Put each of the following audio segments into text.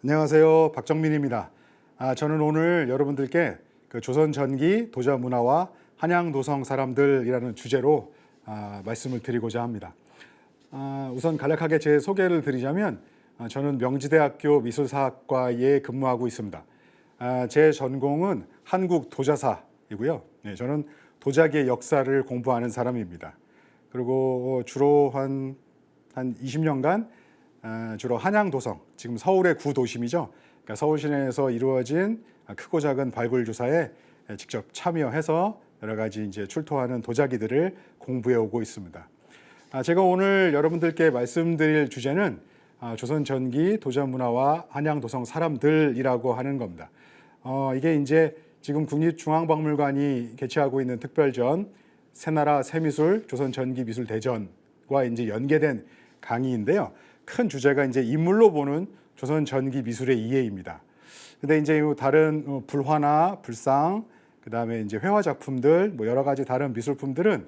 안녕하세요. 박정민입니다. 저는 오늘 여러분들께 그 조선 전기 도자 문화와 한양 도성 사람들이라는 주제로 말씀을 드리고자 합니다. 우선 간략하게 제 소개를 드리자면 저는 명지대학교 미술사학과에 근무하고 있습니다. 제 전공은 한국 도자사이고요. 저는 도자기의 역사를 공부하는 사람입니다. 그리고 주로 한 20년간 주로 한양 도성, 지금 서울의 구도심이죠. 그러니까 서울 시내에서 이루어진 크고 작은 발굴 조사에 직접 참여해서 여러 가지 이제 출토하는 도자기들을 공부해 오고 있습니다. 제가 오늘 여러분들께 말씀드릴 주제는 조선 전기 도자 문화와 한양 도성 사람들이라고 하는 겁니다. 이게 이제 지금 국립중앙박물관이 개최하고 있는 특별전 새나라 새미술 조선 전기 미술 대전과 이제 연계된 강의인데요. 큰 주제가 이제 인물로 보는 조선 전기 미술의 이해입니다. 근데 이제 다른 불화나 불상, 그다음에 이제 회화 작품들, 뭐 여러 가지 다른 미술품들은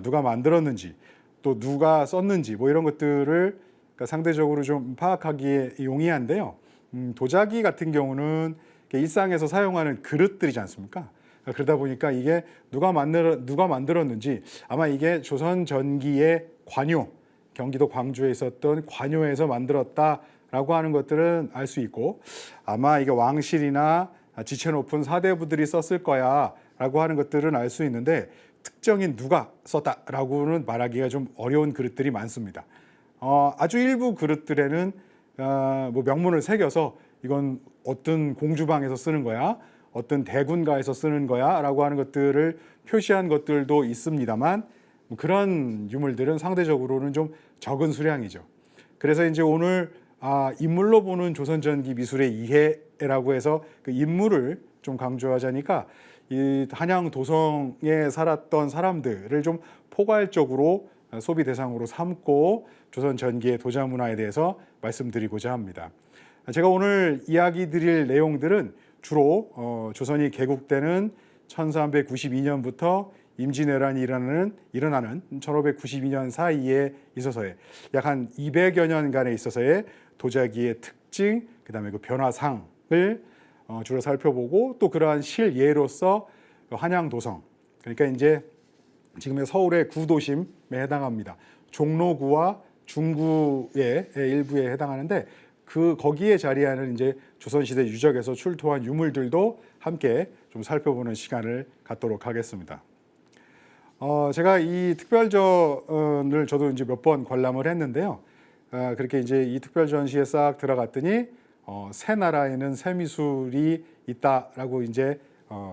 누가 만들었는지, 또 누가 썼는지, 뭐 이런 것들을 그러니까 상대적으로 좀 파악하기에 용이한데요. 도자기 같은 경우는 일상에서 사용하는 그릇들이지 않습니까? 그러다 보니까 이게 누가 만들었는지 아마 이게 조선 전기의 관요, 경기도 광주에 있었던 관요에서 만들었다라고 하는 것들은 알 수 있고, 아마 이게 왕실이나 지체 높은 사대부들이 썼을 거야라고 하는 것들은 알 수 있는데 특정인 누가 썼다라고는 말하기가 좀 어려운 그릇들이 많습니다. 아주 일부 그릇들에는 뭐 명문을 새겨서 이건 어떤 공주방에서 쓰는 거야, 어떤 대군가에서 쓰는 거야라고 하는 것들을 표시한 것들도 있습니다만, 그런 유물들은 상대적으로는 좀 적은 수량이죠. 그래서 이제 오늘 인물로 보는 조선 전기 미술의 이해라고 해서 그 인물을 좀 강조하자니까 이 한양 도성에 살았던 사람들을 좀 포괄적으로 소비 대상으로 삼고 조선 전기의 도자 문화에 대해서 말씀드리고자 합니다. 제가 오늘 이야기 드릴 내용들은 주로 조선이 개국되는 1392년부터 임진왜란이 일어나는 1592년 사이에 있어서의 약 한 200여 년간에 있어서의 도자기의 특징, 그다음에 그 변화상을 주로 살펴보고, 또 그러한 실예로서 한양 도성, 그러니까 이제 지금의 서울의 구도심에 해당합니다. 종로구와 중구의 일부에 해당하는데 거기에 자리하는 이제 조선시대 유적에서 출토한 유물들도 함께 좀 살펴보는 시간을 갖도록 하겠습니다. 제가 이 특별전을 저도 이제 몇 번 관람을 했는데요. 그렇게 이제 이 특별전시에 싹 들어갔더니 새나라에는 새미술이 있다라고 이제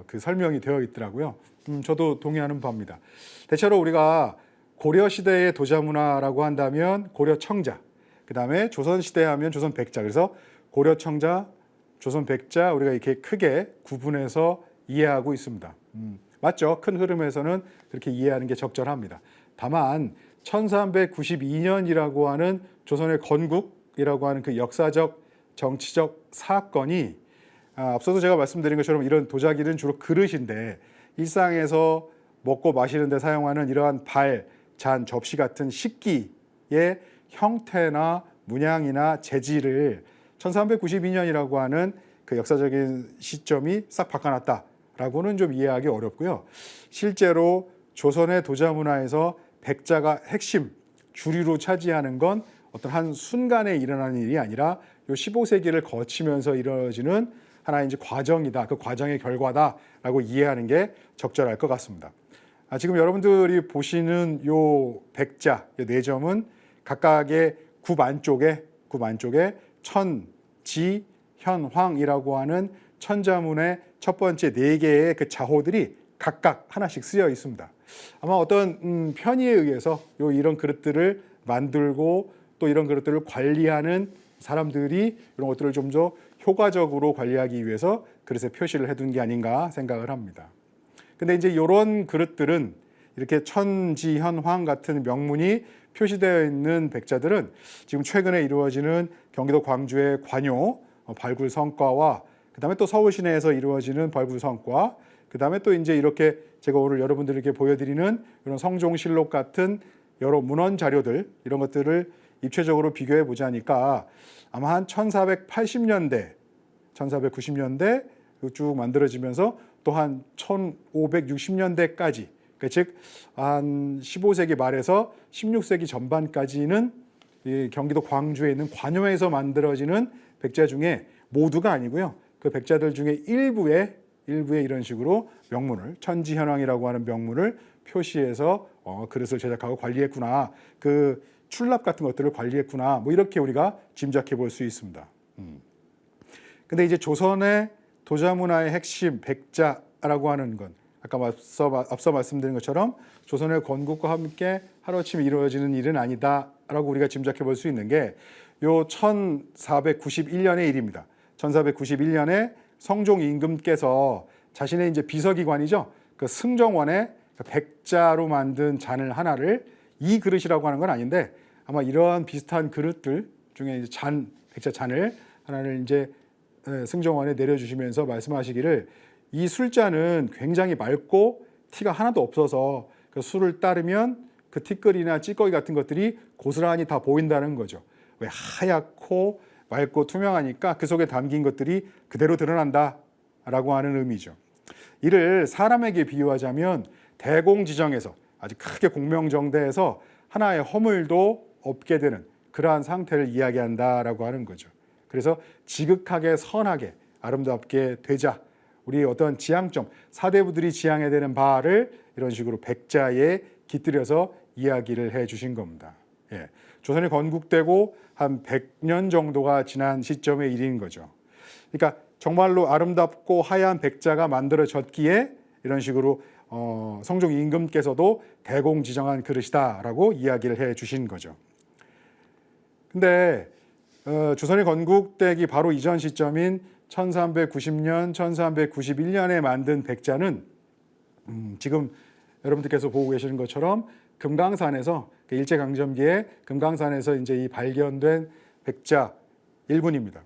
그 설명이 되어 있더라고요. 저도 동의하는 바입니다. 대체로 우리가 고려 시대의 도자 문화라고 한다면 고려 청자, 그다음에 조선 시대 하면 조선 백자. 그래서 고려 청자, 조선 백자 우리가 이렇게 크게 구분해서 이해하고 있습니다. 맞죠? 큰 흐름에서는 그렇게 이해하는 게 적절합니다. 다만 1392년이라고 하는 조선의 건국이라고 하는 그 역사적 정치적 사건이 앞서도 제가 말씀드린 것처럼 이런 도자기는 주로 그릇인데 일상에서 먹고 마시는 데 사용하는 이러한 발, 잔, 접시 같은 식기의 형태나 문양이나 재질을 1392년이라고 하는 그 역사적인 시점이 싹 바꿔놨다라고는 좀 이해하기 어렵고요. 실제로 조선의 도자 문화에서 백자가 핵심 주류로 차지하는 건 어떤 한 순간에 일어나는 일이 아니라 요 15세기를 거치면서 이루어지는 하나의 이제 과정이다. 그 과정의 결과다라고 이해하는 게 적절할 것 같습니다. 지금 여러분들이 보시는 요 백자, 요 네 점은 각각의 굽 안쪽에 천, 지, 현, 황이라고 하는 천자문의 첫 번째 네 개의 그 자호들이 각각 하나씩 쓰여 있습니다. 아마 어떤 편의에 의해서 이런 그릇들을 만들고 또 이런 그릇들을 관리하는 사람들이 이런 것들을 좀 더 효과적으로 관리하기 위해서 그릇에 표시를 해둔 게 아닌가 생각을 합니다. 근데 이제 이런 그릇들은 이렇게 천지, 현, 황 같은 명문이 표시되어 있는 백자들은 지금 최근에 이루어지는 경기도 광주의 관요 발굴 성과와 그다음에 또 서울 시내에서 이루어지는 발굴 성과, 그다음에 또 이제 이렇게 제가 오늘 여러분들에게 보여드리는 이런 성종실록 같은 여러 문헌 자료들, 이런 것들을 입체적으로 비교해 보자니까 아마 한 1480년대, 1490년대 쭉 만들어지면서 또 한 1560년대까지, 즉 한 15세기 말에서 16세기 전반까지는 이 경기도 광주에 있는 관여에서 만들어지는 백자 중에 모두가 아니고요. 그 백자들 중에 일부에 이런 식으로 명문을, 천지현황이라고 하는 명문을 표시해서 그릇을 제작하고 관리했구나. 그 출납 같은 것들을 관리했구나. 뭐 이렇게 우리가 짐작해 볼 수 있습니다. 근데 이제 조선의 도자 문화의 핵심 백자라고 하는 건 아까 앞서 말씀드린 것처럼 조선의 건국과 함께 하루아침에 이루어지는 일은 아니다라고 우리가 짐작해 볼 수 있는 게 요 1491년의 일입니다. 1491년에 성종 임금께서 자신의 이제 비서기관이죠. 그 승정원에 백자로 만든 잔을 하나를, 이 그릇이라고 하는 건 아닌데 아마 이러한 비슷한 그릇들 중에 이제 백자 잔을 하나를 이제 승정원에 내려주시면서 말씀하시기를, 이 술잔은 굉장히 맑고 티가 하나도 없어서 그 술을 따르면 그 티끌이나 찌꺼기 같은 것들이 고스란히 다 보인다는 거죠. 왜 하얗고 맑고 투명하니까 그 속에 담긴 것들이 그대로 드러난다라고 하는 의미죠. 이를 사람에게 비유하자면 대공지정에서 아주 크게 공명정대해서 하나의 허물도 없게 되는 그러한 상태를 이야기한다라고 하는 거죠. 그래서 지극하게 선하게 아름답게 되자, 우리 어떤 지향점, 사대부들이 지향해야 되는 바를 이런 식으로 백자에 깃들여서 이야기를 해 주신 겁니다. 예. 조선이 건국되고 한 100년 정도가 지난 시점의 일인 거죠. 그러니까 정말로 아름답고 하얀 백자가 만들어졌기에 이런 식으로 성종 임금께서도 대공지정한 그릇이다라고 이야기를 해 주신 거죠. 근데 조선이 건국되기 바로 이전 시점인 1390년, 1391년에 만든 백자는 지금 여러분들께서 보고 계시는 것처럼 금강산에서, 일제강점기에 금강산에서 이제 이 발견된 백자 일본입니다.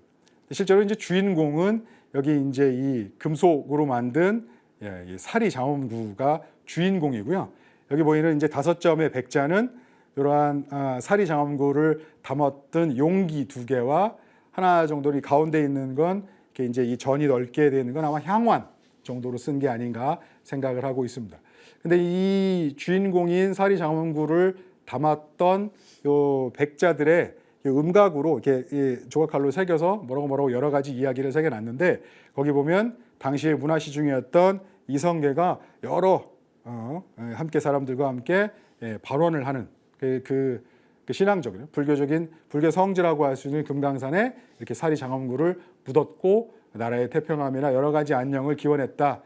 실제로 이제 주인공은 여기 이제 이 금속으로 만든 이 사리 장엄구가 주인공이고요. 여기 보이는 이제 5점의 백자는 이러한 사리 장엄구를 담았던 용기 2개와 하나 정도, 이 가운데 있는 건 이제 이 전이 넓게 되는 건 아마 향환 정도로 쓴 게 아닌가 생각을 하고 있습니다. 근데 이 주인공인 사리 장엄구를 담았던 요 백자들의 음각으로 이렇게 조각칼로 새겨서 뭐라고 여러 가지 이야기를 새겨놨는데, 거기 보면 당시의 문화시중이었던 이성계가 여러 함께 사람들과 함께 발언을 하는 그 신앙적인 불교적인 불교 성지라고 할 수 있는 금강산에 이렇게 사리 장엄구를 묻었고 나라의 태평함이나 여러 가지 안녕을 기원했다.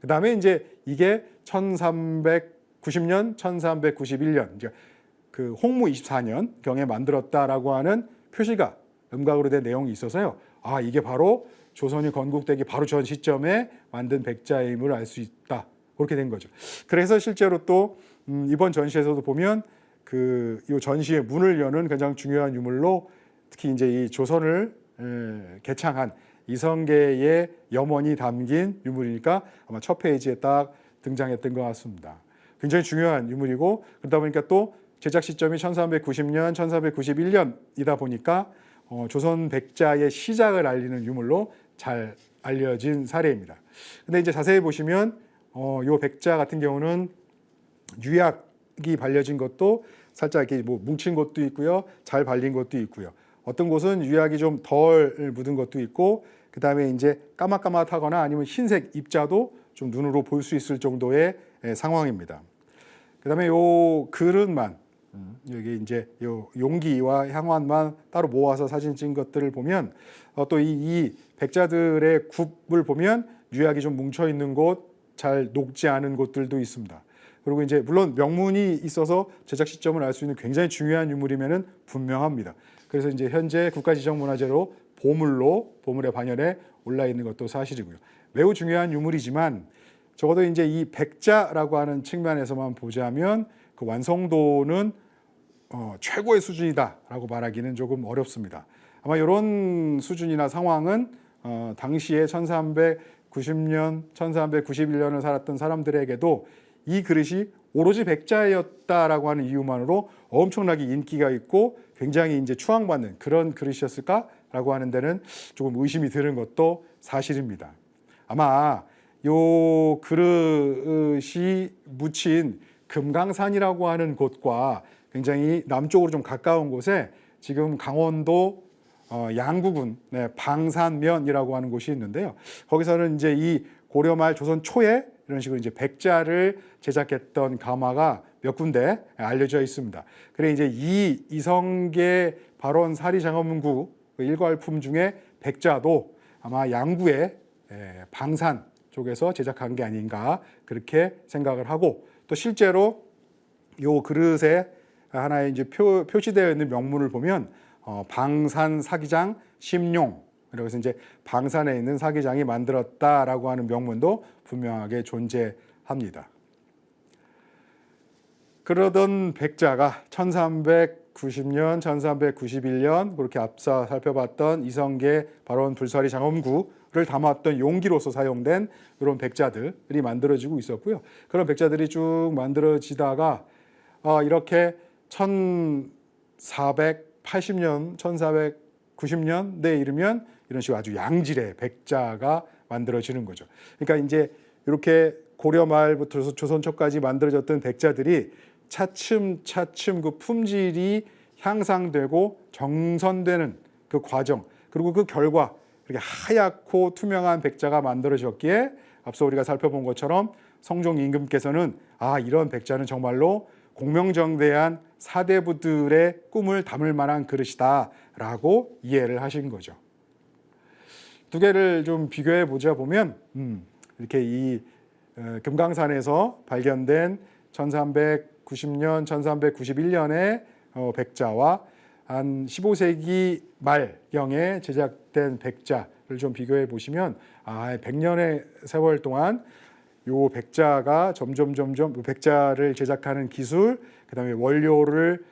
그 다음에 이제 이게 1390년, 1391년 이제 그 홍무 24년 경에 만들었다라고 하는 표시가 음각으로 된 내용이 있어서요. 아, 이게 바로 조선이 건국되기 바로 전 시점에 만든 백자임을 알 수 있다. 그렇게 된 거죠. 그래서 실제로 또 이번 전시에서도 보면 이 전시의 문을 여는 가장 중요한 유물로 특히 이제 이 조선을 개창한 이성계의 염원이 담긴 유물이니까 아마 첫 페이지에 딱 등장했던 것 같습니다. 굉장히 중요한 유물이고, 그러다 보니까 또 제작 시점이 1390년, 1391년이다 보니까 조선 백자의 시작을 알리는 유물로 잘 알려진 사례입니다. 근데 이제 자세히 보시면 이 백자 같은 경우는 유약이 발려진 것도 살짝 이렇게 뭐 뭉친 것도 있고요, 잘 발린 것도 있고요. 어떤 곳은 유약이 좀 덜 묻은 것도 있고, 그 다음에 이제 까맣까맣하거나 아니면 흰색 입자도 좀 눈으로 볼 수 있을 정도의 상황입니다. 그 다음에 요 그릇만, 여기 이제 요 용기와 향환만 따로 모아서 사진 찍은 것들을 보면 또 이 백자들의 굽을 보면 유약이 좀 뭉쳐 있는 곳, 잘 녹지 않은 곳들도 있습니다. 그리고 이제 물론 명문이 있어서 제작 시점을 알 수 있는 굉장히 중요한 유물이면은 분명합니다. 그래서 이제 현재 국가지정문화재로 보물의 반열에 올라 있는 것도 사실이고요. 매우 중요한 유물이지만 적어도 이제 이 백자라고 하는 측면에서만 보자면 그 완성도는 최고의 수준이다라고 말하기는 조금 어렵습니다. 아마 이런 수준이나 상황은 당시에 1390년, 1391년을 살았던 사람들에게도 이 그릇이 오로지 백자였다라고 하는 이유만으로 엄청나게 인기가 있고 굉장히 이제 추앙받는 그런 그릇이었을까라고 하는 데는 조금 의심이 드는 것도 사실입니다. 아마 요 그릇이 묻힌 금강산이라고 하는 곳과 굉장히 남쪽으로 좀 가까운 곳에 지금 강원도 양구군 방산면이라고 하는 곳이 있는데요. 거기서는 이제 이 고려말 조선 초에 이런 식으로 이제 백자를 제작했던 가마가 몇 군데 알려져 있습니다. 그래 이제 이 이성계 발원 사리 장엄구 일괄품 중에 백자도 아마 양구의 방산 쪽에서 제작한 게 아닌가 그렇게 생각을 하고, 또 실제로 요 그릇에 하나의 이제 표시되어 있는 명문을 보면 방산 사기장 심용, 그래서 이제 방산에 있는 사기장이 만들었다라고 하는 명문도 분명하게 존재합니다. 그러던 백자가 1390년, 1391년 그렇게 앞서 살펴봤던 이성계 발원 불사리 장엄구를 담았던 용기로서 사용된 이런 백자들이 만들어지고 있었고요. 그런 백자들이 쭉 만들어지다가 이렇게 1480년, 1490년대에 이르면 이런 식으로 아주 양질의 백자가 만들어지는 거죠. 그러니까 이제 이렇게 고려 말부터 조선 초까지 만들어졌던 백자들이 차츰차츰 그 품질이 향상되고 정선되는 그 과정, 그리고 그 결과 이렇게 하얗고 투명한 백자가 만들어졌기에 앞서 우리가 살펴본 것처럼 성종 임금께서는 이런 백자는 정말로 공명정대한 사대부들의 꿈을 담을 만한 그릇이다라고 이해를 하신 거죠. 두 개를 좀 비교해 보자 보면 이렇게 이 금강산에서 발견된 1390년, 1391년의 백자와 한 15세기 말경에 제작된 백자를 좀 비교해 보시면 100년의 세월 동안 요 백자가 점점 백자를 제작하는 기술, 그다음에 원료를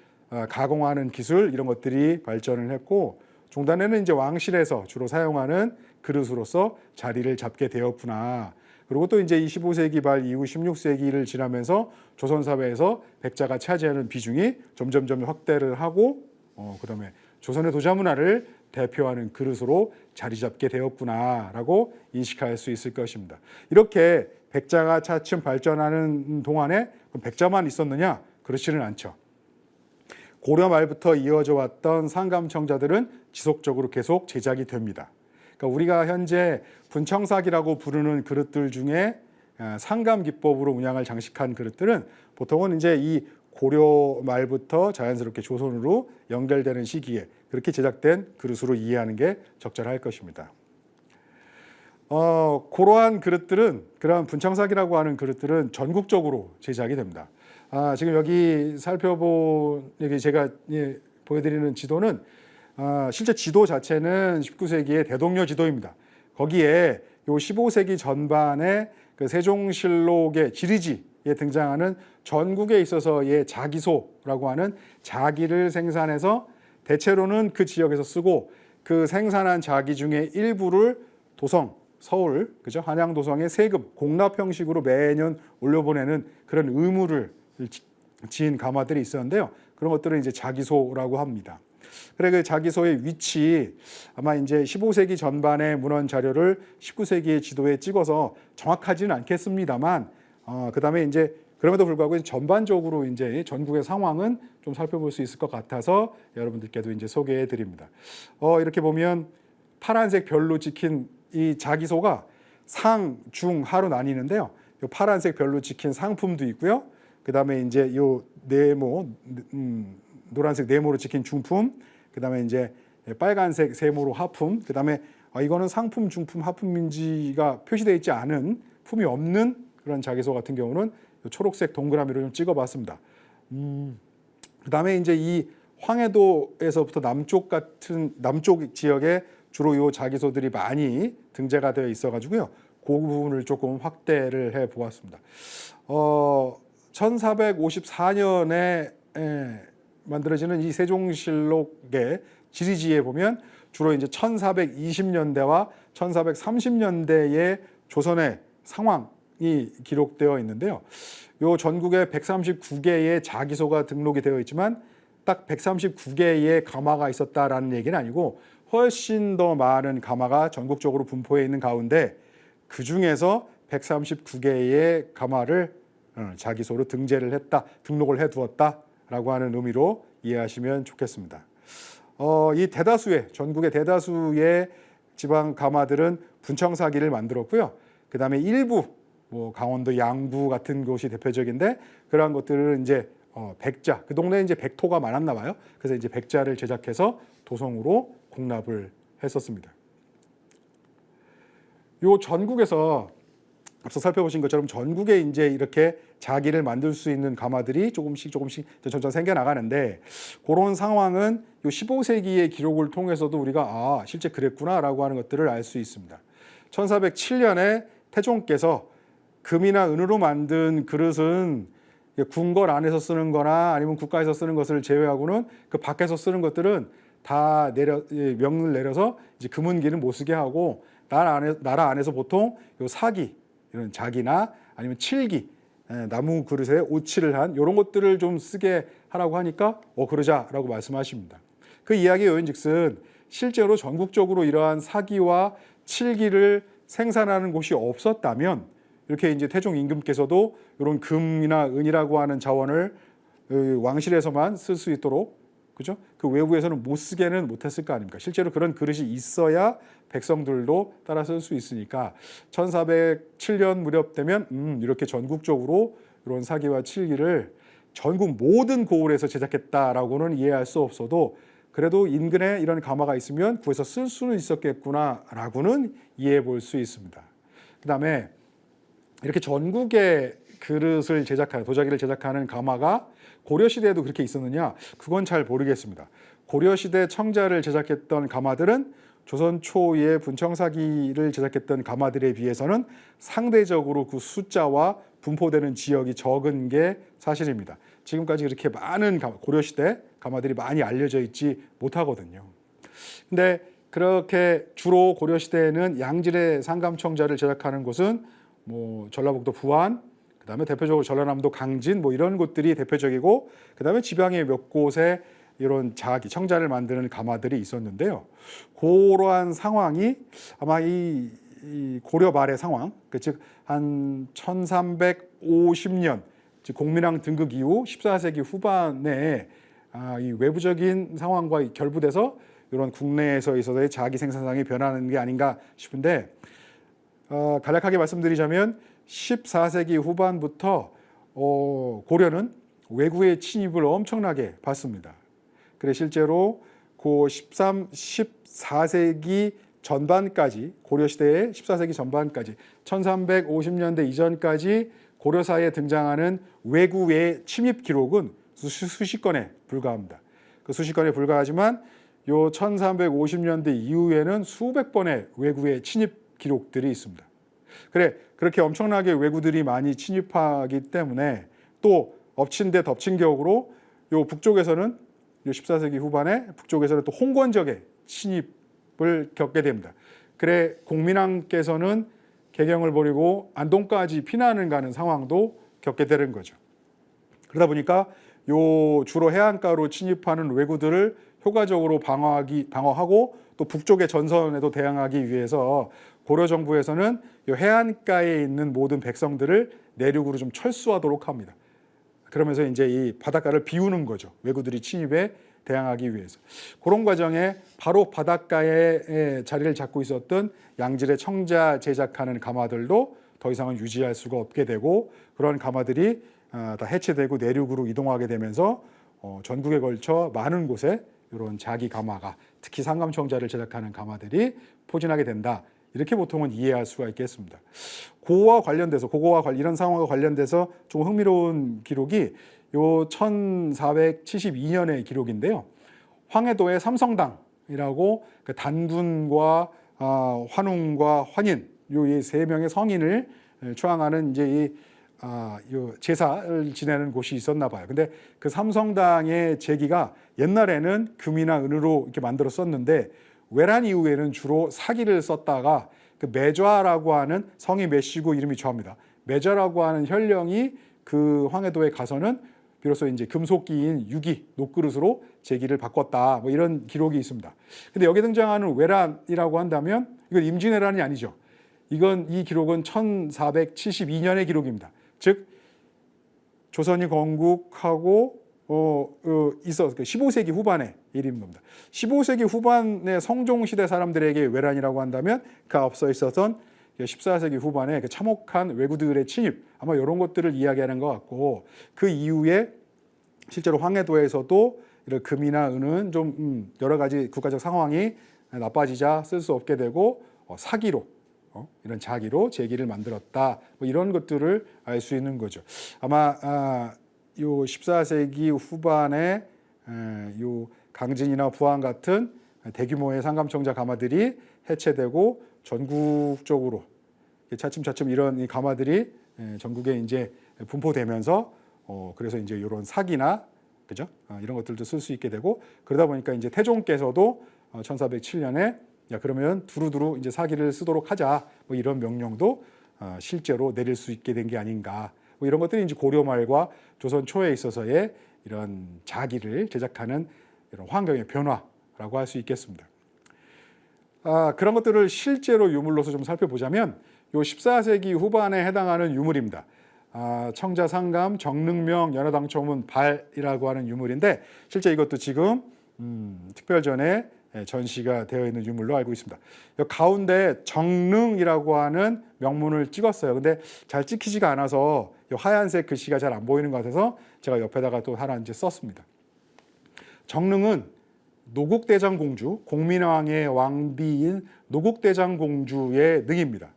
가공하는 기술 이런 것들이 발전을 했고, 중단에는 이제 왕실에서 주로 사용하는 그릇으로서 자리를 잡게 되었구나. 그리고 또 이제 이 15세기 말 이후 16세기를 지나면서 조선 사회에서 백자가 차지하는 비중이 점점 확대를 하고 그다음에 조선의 도자 문화를 대표하는 그릇으로 자리 잡게 되었구나라고 인식할 수 있을 것입니다. 이렇게 백자가 차츰 발전하는 동안에 백자만 있었느냐? 그렇지는 않죠. 고려 말부터 이어져 왔던 상감청자들은 지속적으로 계속 제작이 됩니다. 그러니까 우리가 현재 분청삭이라고 부르는 그릇들 중에 상감 기법으로 문양을 장식한 그릇들은 보통은 이제 이 고려 말부터 자연스럽게 조선으로 연결되는 시기에 그렇게 제작된 그릇으로 이해하는 게 적절할 것입니다. 그러한 그릇들은, 그러한 분청삭이라고 하는 그릇들은 전국적으로 제작이 됩니다. 지금 여기 여기 제가 보여드리는 지도는 실제 지도 자체는 19세기의 대동여 지도입니다. 거기에 요 15세기 전반에 그 세종실록의 지리지에 등장하는 전국에 있어서의 자기소라고 하는 자기를 생산해서 대체로는 그 지역에서 쓰고, 그 생산한 자기 중에 일부를 도성, 서울, 그죠? 한양도성에 세금, 공납 형식으로 매년 올려보내는 그런 의무를 지은 가마들이 있었는데요. 그런 것들은 이제 자기소라고 합니다. 그래 그 자기소의 위치, 아마 이제 15세기 전반의 문헌 자료를 19세기의 지도에 찍어서 정확하지는 않겠습니다만, 그다음에 이제 그럼에도 불구하고 전반적으로 이제 전국의 상황은 좀 살펴볼 수 있을 것 같아서 여러분들께도 이제 소개해 드립니다. 이렇게 보면 파란색 별로 찍힌 이 자기소가 상, 중, 하로 나뉘는데요. 요 파란색 별로 찍힌 상품도 있고요. 그다음에 이제 요 네모, 노란색 네모로 찍힌 중품, 그다음에 이제 빨간색 세모로 하품, 그다음에 이거는 상품, 중품, 하품인지가 표시되어 있지 않은 품이 없는 그런 자기소 같은 경우는 초록색 동그라미로 좀 찍어봤습니다. 그다음에 이제 이 황해도에서부터 남쪽 지역에 주로 요 자기소들이 많이 등재가 되어 있어가지고요. 그 부분을 조금 확대를 해 보았습니다. 1454년에 만들어지는 이 세종실록의 지리지에 보면 주로 이제 1420년대와 1430년대의 조선의 상황, 기록되어 있는데요. 요 전국에 139개의 자기소가 등록이 되어 있지만 딱 139개의 가마가 있었다라는 얘기는 아니고 훨씬 더 많은 가마가 전국적으로 분포해 있는 가운데 그 중에서 139개의 가마를 자기소로 등록을 해두었다라고 하는 의미로 이해하시면 좋겠습니다. 이 전국의 대다수의 지방 가마들은 분청사기를 만들었고요. 그 다음에 일부 강원도 양구 같은 곳이 대표적인데 그러한 것들은 이제 백자, 그 동네에 이제 백토가 많았나 봐요. 그래서 이제 백자를 제작해서 도성으로 공납을 했었습니다. 요 전국에서 앞서 살펴보신 것처럼 전국에 이제 이렇게 자기를 만들 수 있는 가마들이 조금씩 점점 생겨나가는데 그런 상황은 요 15세기의 기록을 통해서도 우리가 실제 그랬구나라고 하는 것들을 알 수 있습니다. 1407년에 태종께서 금이나 은으로 만든 그릇은 궁궐 안에서 쓰는 거나 아니면 국가에서 쓰는 것을 제외하고는 그 밖에서 쓰는 것들은 다 명을 내려서 이제 금은기는 못 쓰게 하고 나라 안에서 보통 요 사기, 이런 자기나 아니면 칠기, 나무 그릇에 오칠을 한 이런 것들을 좀 쓰게 하라고 하니까 그러자라고 말씀하십니다. 그 이야기의 요인즉슨 실제로 전국적으로 이러한 사기와 칠기를 생산하는 곳이 없었다면 이렇게 이제 태종 임금께서도 이런 금이나 은이라고 하는 자원을 왕실에서만 쓸 수 있도록, 그죠? 그 외부에서는 못 쓰게는 못했을 거 아닙니까? 실제로 그런 그릇이 있어야 백성들도 따라 쓸 수 있으니까 1407년 무렵 되면 이렇게 전국적으로 이런 사기와 칠기를 전국 모든 고을에서 제작했다라고는 이해할 수 없어도 그래도 인근에 이런 가마가 있으면 구해서 쓸 수는 있었겠구나라고는 이해해 볼 수 있습니다. 그다음에 이렇게 전국에 그릇을 제작하는, 도자기를 제작하는 가마가 고려시대에도 그렇게 있었느냐? 그건 잘 모르겠습니다. 고려시대 청자를 제작했던 가마들은 조선 초의 분청사기를 제작했던 가마들에 비해서는 상대적으로 그 숫자와 분포되는 지역이 적은 게 사실입니다. 지금까지 그렇게 많은 고려시대 가마들이 많이 알려져 있지 못하거든요. 근데 그렇게 주로 고려시대에는 양질의 상감청자를 제작하는 곳은 전라북도 부안, 그다음에 대표적으로 전라남도 강진 이런 곳들이 대표적이고 그다음에 지방의 몇 곳에 이런 청자를 만드는 가마들이 있었는데요. 그러한 상황이 아마 이 고려 말의 상황, 즉 한 1350년 공민왕 등극 이후 14세기 후반에 이 외부적인 상황과 결부돼서 이런 국내에서 있어서의 자기 생산상이 변하는 게 아닌가 싶은데 간략하게 말씀드리자면 14세기 후반부터 고려는 외구의 침입을 엄청나게 받습니다. 그래 실제로 그 14세기 전반까지 고려시대의 14세기 전반까지 1350년대 이전까지 고려사에 등장하는 외구의 침입 기록은 수십 건에 불과합니다. 그 수십 건에 불과하지만 요 1350년대 이후에는 수백 번의 외구의 침입 기록들이 있습니다. 그렇게 엄청나게 외구들이 많이 침입하기 때문에 또 엎친 데 덮친 격으로 요 북쪽에서는 요 14세기 후반에 북쪽에서는 또 홍건적의 침입을 겪게 됩니다. 그래 공민왕께서는 개경을 벌이고 안동까지 피난을 가는 상황도 겪게 되는 거죠. 그러다 보니까 요 주로 해안가로 침입하는 외구들을 효과적으로 방어하고 또 북쪽의 전선에도 대항하기 위해서 고려 정부에서는 이 해안가에 있는 모든 백성들을 내륙으로 좀 철수하도록 합니다. 그러면서 이제 이 바닷가를 비우는 거죠. 외구들이 침입에 대항하기 위해서. 그런 과정에 바로 바닷가에 자리를 잡고 있었던 양질의 청자 제작하는 가마들도 더 이상은 유지할 수가 없게 되고 그런 가마들이 다 해체되고 내륙으로 이동하게 되면서 전국에 걸쳐 많은 곳에 이런 자기 가마가 특히 상감청자를 제작하는 가마들이 포진하게 된다. 이렇게 보통은 이해할 수가 있겠습니다. 이런 상황과 관련돼서 좀 흥미로운 기록이 요 1472년의 기록인데요. 황해도의 삼성당이라고 그 단군과 환웅과 환인 이 세 명의 성인을 초항하는 이제 요 제사를 지내는 곳이 있었나 봐요. 근데 그 삼성당의 제기가 옛날에는 금이나 은으로 이렇게 만들어 썼는데 외란 이후에는 주로 사기를 썼다가 그 매좌라고 하는 성이 매시고 이름이 좌입니다. 매저라고 하는 혈령이 그 황해도에 가서는 비로소 이제 금속기인 유기 녹그릇으로 제기를 바꿨다. 뭐 이런 기록이 있습니다. 근데 여기 등장하는 외란이라고 한다면 이건 임진왜란이 아니죠. 이 기록은 1472년의 기록입니다. 즉 조선이 건국하고 있어 15세기 후반의 일인 겁니다. 15세기 후반의 성종시대 사람들에게 외란이라고 한다면 그 앞서 있었던 14세기 후반에 그 참혹한 왜구들의 침입, 아마 이런 것들을 이야기하는 것 같고, 그 이후에 실제로 황해도에서도 이런 금이나 은은 좀 여러 가지 국가적 상황이 나빠지자 쓸 수 없게 되고 사기로 이런 자기로 제기를 만들었다. 뭐 이런 것들을 알 수 있는 거죠. 아마 요 14세기 후반에 요 강진이나 부안 같은 대규모의 상감청자 가마들이 해체되고 전국적으로 차츰차츰 이런 이 가마들이 전국에 이제 분포되면서 그래서 이제 이런 사기나 그죠? 이런 것들도 쓸 수 있게 되고, 그러다 보니까 이제 태종께서도 1407년에 야 그러면 두루두루 이제 사기를 쓰도록 하자, 뭐 이런 명령도 실제로 내릴 수 있게 된 게 아닌가. 뭐 이런 것들이 이제 고려 말과 조선 초에 있어서의 이런 자기를 제작하는 이런 환경의 변화라고 할 수 있겠습니다. 그런 것들을 실제로 유물로서 좀 살펴보자면 요 14세기 후반에 해당하는 유물입니다. 청자 상감 정릉명 연화당초문 발이라고 하는 유물인데, 실제 이것도 지금 특별전에 전시가 되어 있는 유물로 알고 있습니다. 여기 가운데 정릉이라고 하는 명문을 찍었어요. 근데 잘 찍히지가 않아서 하얀색 글씨가 잘 안 보이는 것 같아서 제가 옆에다가 또 하나 이제 썼습니다. 정릉은 노국대장공주, 공민왕의 왕비인 노국대장공주의 능입니다.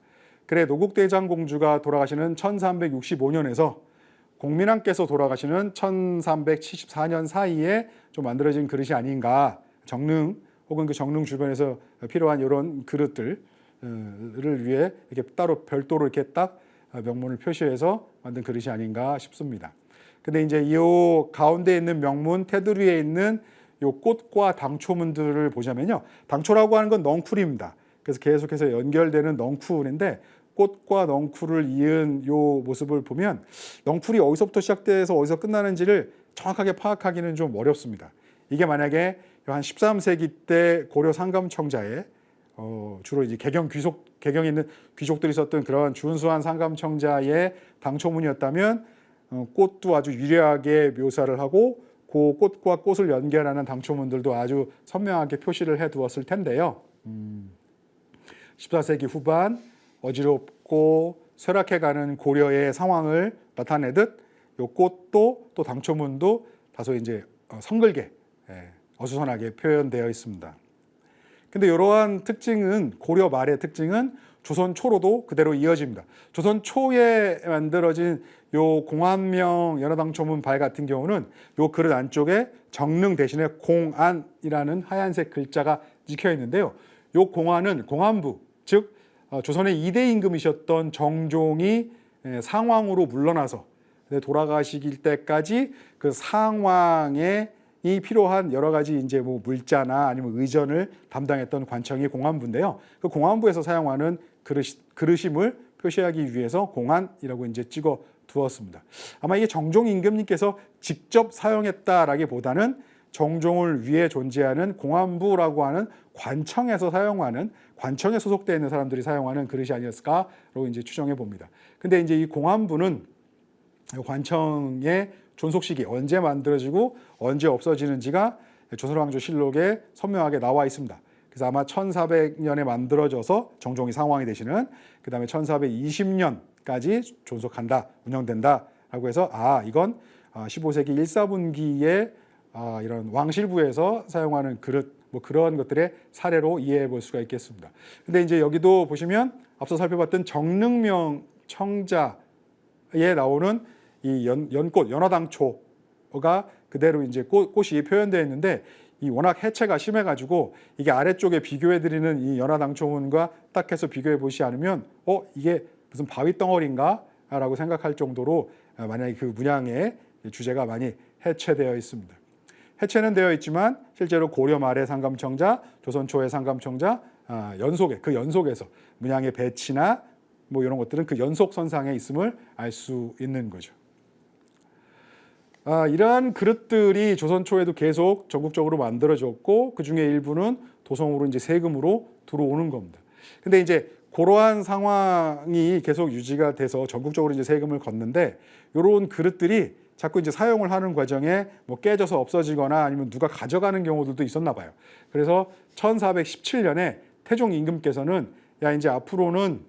그래 노국대장공주가 돌아가시는 1365년에서 공민왕께서 돌아가시는 1374년 사이에 좀 만들어진 그릇이 아닌가. 정릉 혹은 그 정릉 주변에서 필요한 이런 그릇들을 위해 이렇게 따로 별도로 이렇게 딱 명문을 표시해서 만든 그릇이 아닌가 싶습니다. 근데 이제 이 가운데 있는 명문 테두리에 있는 요 꽃과 당초문들을 보자면요, 당초라고 하는 건 넝쿨입니다. 그래서 계속해서 연결되는 넝쿨인데, 꽃과 넝쿨을 이은 요 모습을 보면 넝쿨이 어디서부터 시작돼서 어디서 끝나는지를 정확하게 파악하기는 좀 어렵습니다. 이게 만약에 한 13세기 때 고려 상감청자에 주로 이제 개경에 있는 귀족들이 썼던 그런 준수한 상감청자의 당초문이었다면 꽃도 아주 유려하게 묘사를 하고 그 꽃과 꽃을 연결하는 당초문들도 아주 선명하게 표시를 해두었을 텐데요. 14세기 후반 어지럽고 쇠락해가는 고려의 상황을 나타내듯 요 꽃도 또 당초문도 다소 이제 성글게 어수선하게 표현되어 있습니다. 근데 이러한 특징은, 고려 말의 특징은 조선 초로도 그대로 이어집니다. 조선 초에 만들어진 요 공안명 연화당초문 발 같은 경우는 요 그릇 안쪽에 정릉 대신에 공안이라는 하얀색 글자가 찍혀 있는데요. 요 공안은 공안부, 즉 조선의 2대 임금이셨던 정종이 상왕으로 물러나서 돌아가시길 때까지 그 상왕에 이 필요한 여러 가지 이제 뭐 물자나 아니면 의전을 담당했던 관청이 공안부인데요. 그 공안부에서 사용하는 그릇임을 표시하기 위해서 공안이라고 이제 찍어 두었습니다. 아마 이게 정종 임금님께서 직접 사용했다라기보다는 정종을 위해 존재하는 공안부라고 하는 관청에서 사용하는, 관청에 소속되어 있는 사람들이 사용하는 그릇이 아니었을까라고 이제 추정해 봅니다. 근데 이제 이 공안부는 관청의 존속 시기, 언제 만들어지고 언제 없어지는지가 조선왕조실록에 선명하게 나와 있습니다. 그래서 아마 1400년에 만들어져서 정종이 상왕이 되시는, 그 다음에 1420년까지 존속한다, 운영된다라고 해서 이건 15세기 1사분기에 이런 왕실부에서 사용하는 그릇, 뭐 그런 것들의 사례로 이해해 볼 수가 있겠습니다. 근데 이제 여기도 보시면 앞서 살펴봤던 정릉명 청자에 나오는 이 연꽃, 연화당초가 그대로 이제 꽃이 표현되어 있는데, 이 워낙 해체가 심해가지고 이게 아래쪽에 비교해드리는 이 연화당초문과 딱 해서 비교해 보시지 않으면 이게 무슨 바위 덩어리인가? 라고 생각할 정도로 만약에 그 문양의 주제가 많이 해체되어 있습니다. 해체는 되어 있지만 실제로 고려 말의 상감청자, 조선 초의 상감청자 연속에서 문양의 배치나 뭐 이런 것들은 그 연속선상에 있음을 알 수 있는 거죠. 이러한 그릇들이 조선 초에도 계속 전국적으로 만들어졌고 그 중에 일부는 도성으로 이제 세금으로 들어오는 겁니다. 근데 이제 그러한 상황이 계속 유지가 돼서 전국적으로 이제 세금을 걷는데 이런 그릇들이 자꾸 이제 사용을 하는 과정에 뭐 깨져서 없어지거나 아니면 누가 가져가는 경우들도 있었나 봐요. 그래서 1417년에 태종 임금께서는 야 이제 앞으로는